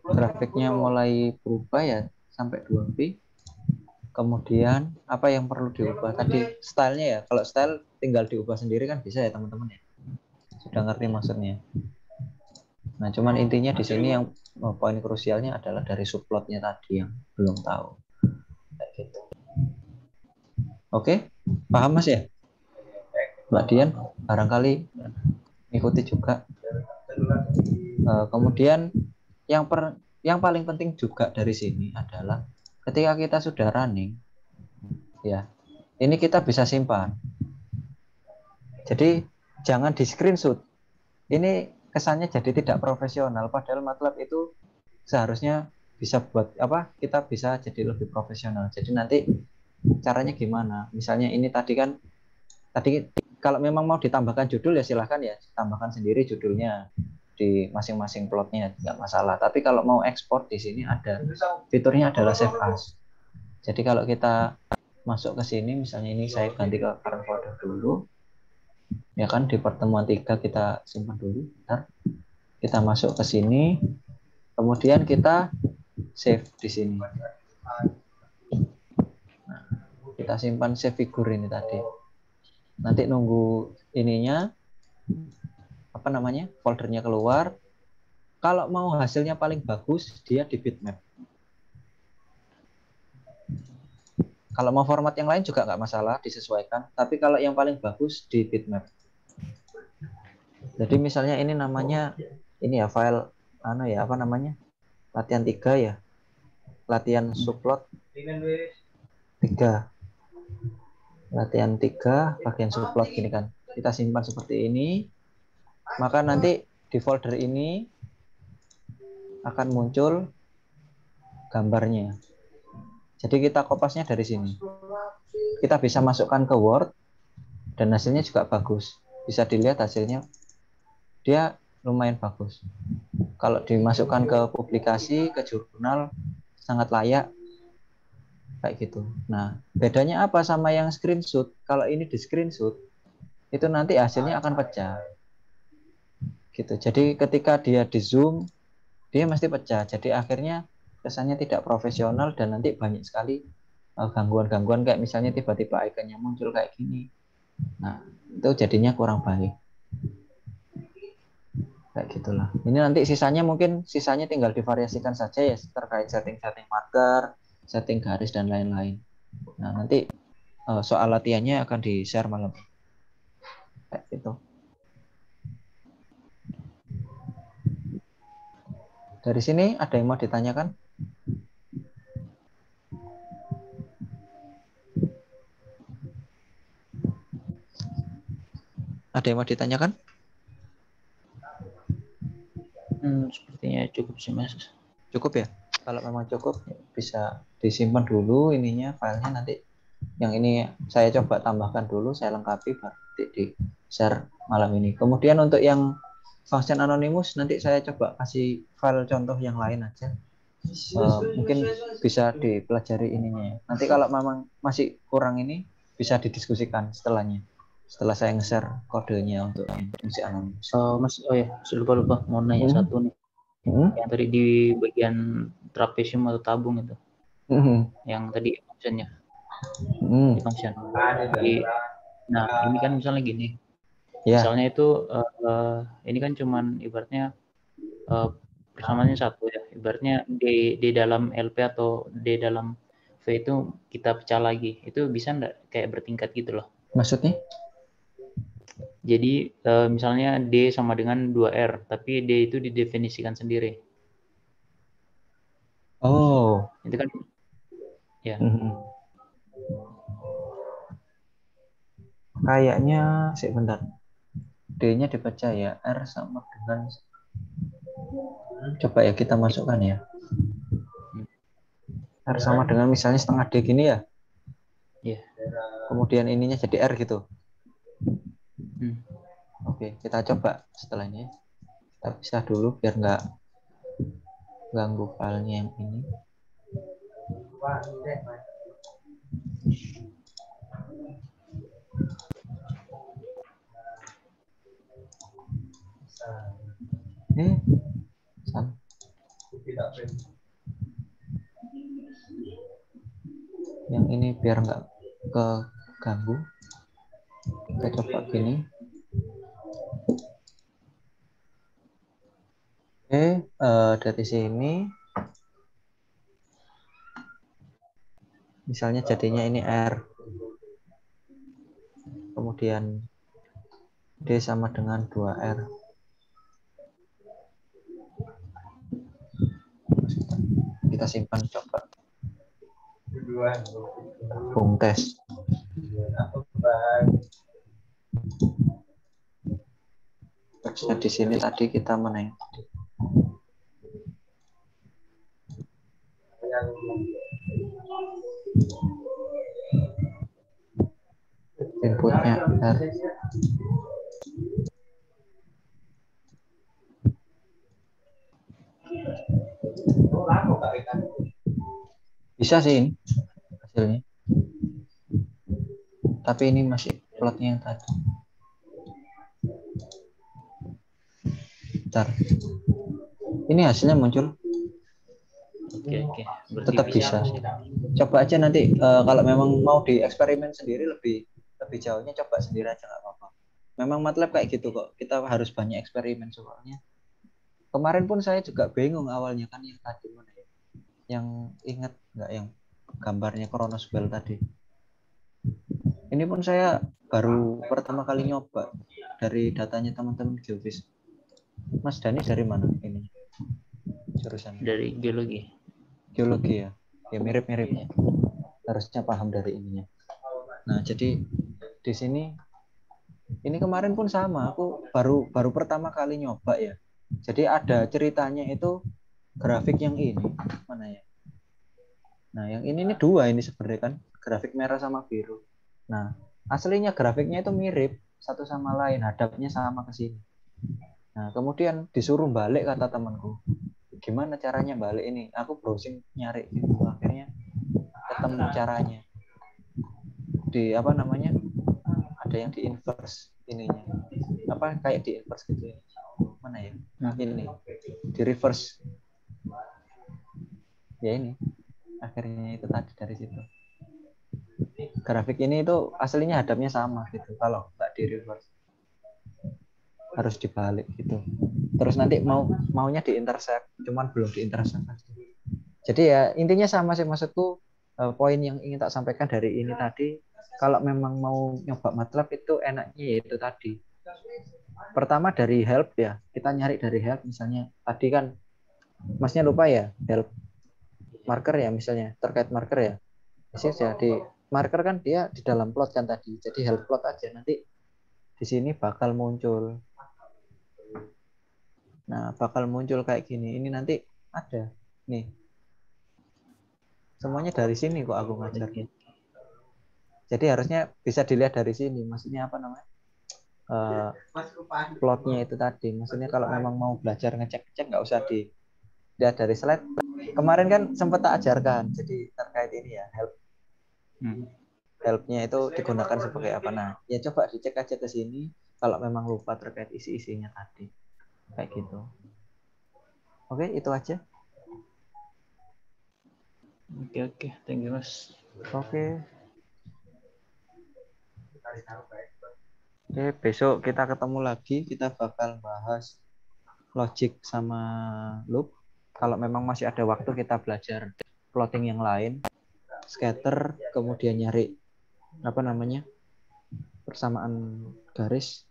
Grafiknya mulai berubah ya sampai 2pi. Kemudian apa yang perlu diubah tadi? Stylenya ya. Kalau style tinggal diubah sendiri kan bisa ya teman-teman ya. Sudah ngerti maksudnya. Nah, cuman intinya di sini yang poin krusialnya adalah dari subplotnya tadi yang belum tahu. Kayak gitu. Oke, paham Mas ya? Mbak Dian, barangkali ikuti juga. Kemudian yang paling penting juga dari sini adalah ketika kita sudah running, ya, ini kita bisa simpan. Jadi jangan di screenshot. Ini kesannya jadi tidak profesional, padahal MATLAB itu seharusnya bisa buat apa, kita bisa jadi lebih profesional. Jadi nanti caranya gimana, misalnya ini tadi kalau memang mau ditambahkan judul ya silahkan ya, tambahkan sendiri judulnya di masing-masing plotnya, nggak masalah. Tapi kalau mau ekspor di sini ada fiturnya adalah save as. Jadi kalau kita masuk ke sini, misalnya ini saya ganti ke current folder dulu, ya kan, di pertemuan 3 kita simpan dulu. Bentar. Kita masuk ke sini, kemudian kita save di sini. Nah, kita simpan save figur ini tadi. Nanti nunggu ininya, apa namanya, foldernya keluar. Kalau mau hasilnya paling bagus, dia di bitmap. Kalau mau format yang lain juga nggak masalah, disesuaikan. Tapi kalau yang paling bagus di bitmap. Jadi misalnya ini namanya, ini ya file, apa namanya, latihan 3 ya. Latihan subplot 3. Latihan 3, bagian subplot gini kan. Kita simpan seperti ini. Maka nanti di folder ini akan muncul gambarnya. Jadi kita kopasnya dari sini. Kita bisa masukkan ke Word dan hasilnya juga bagus. Bisa dilihat hasilnya, dia lumayan bagus. Kalau dimasukkan ke publikasi, ke jurnal, sangat layak. Kayak gitu. Nah, bedanya apa sama yang screenshot? Kalau ini di screenshot, itu nanti hasilnya akan pecah. Gitu. Jadi ketika dia di zoom, dia mesti pecah. Jadi akhirnya kesannya tidak profesional dan nanti banyak sekali gangguan-gangguan kayak misalnya tiba-tiba ikonnya muncul kayak gini. Nah, itu jadinya kurang baik. Kayak gitulah. Ini nanti sisanya tinggal divariasikan saja ya terkait setting-setting marker, setting garis dan lain-lain. Nah, nanti soal latihannya akan di-share malam. Kayak gitu. Dari sini ada yang mau ditanyakan? Ada yang mau ditanyakan? Sepertinya cukup sih Mas. Cukup ya? Kalau memang cukup bisa disimpan dulu ininya, filenya nanti. Yang ini saya coba tambahkan dulu, saya lengkapi baru di-share malam ini. Kemudian untuk yang function anonymous nanti saya coba kasih file contoh yang lain aja. Mungkin bisa dipelajari ininya. Nanti kalau memang masih kurang ini bisa didiskusikan setelahnya. Setelah saya nge-share kodenya untuk fungsi anonymous. Mas, ya, lupa mau nanya satu nih. Yang tadi di bagian trapesium atau tabung itu. Yang tadi functionnya. Di function. Nah, ini kan misalnya gini. Ya. Misalnya itu ini kan cuman ibaratnya persamaannya satu ya. Ibaratnya di dalam LP atau di dalam V itu kita pecah lagi. Itu bisa enggak kayak bertingkat gitu loh. Maksudnya? Jadi misalnya D sama dengan 2R, tapi D itu didefinisikan sendiri. Oh. Itu kan ya. Kayaknya sebentar. D-nya dipecah ya, R sama dengan, coba ya kita masukkan ya. R sama dengan misalnya setengah D gini ya. Iya. Kemudian ininya jadi R gitu. Oke, kita coba setelah ini. Kita pisah dulu biar nggak ganggu filenya yang ini. Salah. Yang ini biar nggak keganggu. Kita coba gini. Oke, dari sini misalnya jadinya ini R, kemudian D sama dengan 2R. Kita simpan coba. Tabung tes. Harusnya di sini tadi kita meneng. Inputnya R. Bisa sih ini hasilnya. Tapi ini masih plotnya yang tadi. Bentar. Ini hasilnya muncul. Oke. Berarti Tetap bisa. Mas, ya? Coba aja nanti kalau memang mau dieksperimen sendiri lebih jauhnya coba sendiri aja nggak apa-apa. Memang MATLAB kayak gitu kok. Kita harus banyak eksperimen soalnya. Kemarin pun saya juga bingung awalnya kan yang tadi mana ya? Yang ingat nggak yang gambarnya Kronos Bell tadi? Ini pun saya baru pertama kali nyoba dari datanya teman-teman geofis. Mas Dani dari mana ini? Jurusan Dari geologi. Geologi ya. Ya mirip-mirip. Ya. Harusnya paham dari ininya. Nah, jadi di sini ini kemarin pun sama, aku baru pertama kali nyoba ya. Jadi ada ceritanya itu grafik yang ini mana ya? Nah, yang ini dua ini sebenarnya kan grafik merah sama biru. Nah, aslinya grafiknya itu mirip satu sama lain, hadapnya sama ke sini. Nah, kemudian disuruh balik kata temanku. Gimana caranya balik ini? Aku browsing nyari gitu, akhirnya ketemu caranya. Di apa namanya? Ada yang di inverse ininya. Apa kayak di inverse gitu ya. Mana ya? Ini di reverse. Ya ini. Akhirnya itu tadi dari situ. Grafik ini itu aslinya hadapnya sama gitu. Kalau nggak di reverse harus dibalik gitu. Terus nanti maunya di intersect, cuman belum di intersect. Jadi ya intinya sama sih, maksudku poin yang ingin tak sampaikan dari ini tadi, kalau memang mau nyoba MATLAB itu enaknya yaitu tadi. Pertama dari help ya, kita nyari dari help misalnya tadi kan Masnya lupa ya help marker ya misalnya terkait marker ya. Misalnya di marker kan dia di dalam plot kan tadi. Jadi help plot aja nanti di sini bakal muncul. Nah, bakal muncul kayak gini. Ini nanti ada nih. Semuanya dari sini kok aku ngajar. Jadi harusnya bisa dilihat dari sini. Maksudnya apa namanya? Plotnya itu tadi. Maksudnya kalau memang mau belajar ngecek-ngecek nggak usah dilihat dari slide. Kemarin kan sempat tak ajarkan. Jadi terkait ini ya help. Helpnya itu digunakan sebagai apa? Nah, ya coba dicek aja ke sini. Kalau memang lupa terkait isi-isinya tadi. Kayak gitu. Oke, itu aja. Oke. Thank you, Mas. Oke, besok kita ketemu lagi. Kita bakal bahas logic sama loop. Kalau memang masih ada waktu kita belajar plotting yang lain, scatter, kemudian nyari apa namanya persamaan garis,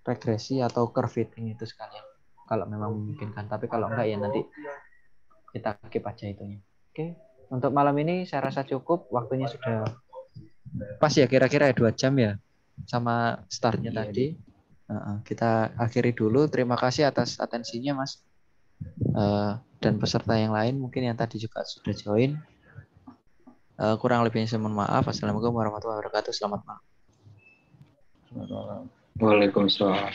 regresi atau curve fitting itu sekalian. Kalau memang memungkinkan. Tapi kalau enggak ya nanti kita skip aja itunya. Oke, untuk malam ini saya rasa cukup. Waktunya sudah pas ya, kira-kira 2 jam ya sama startnya tadi. Kita akhiri dulu. Terima kasih atas atensinya Mas dan peserta yang lain mungkin yang tadi juga sudah join. Kurang lebihnya saya mohon maaf. Assalamualaikum warahmatullahi wabarakatuh. Selamat malam. Waalaikumsalam.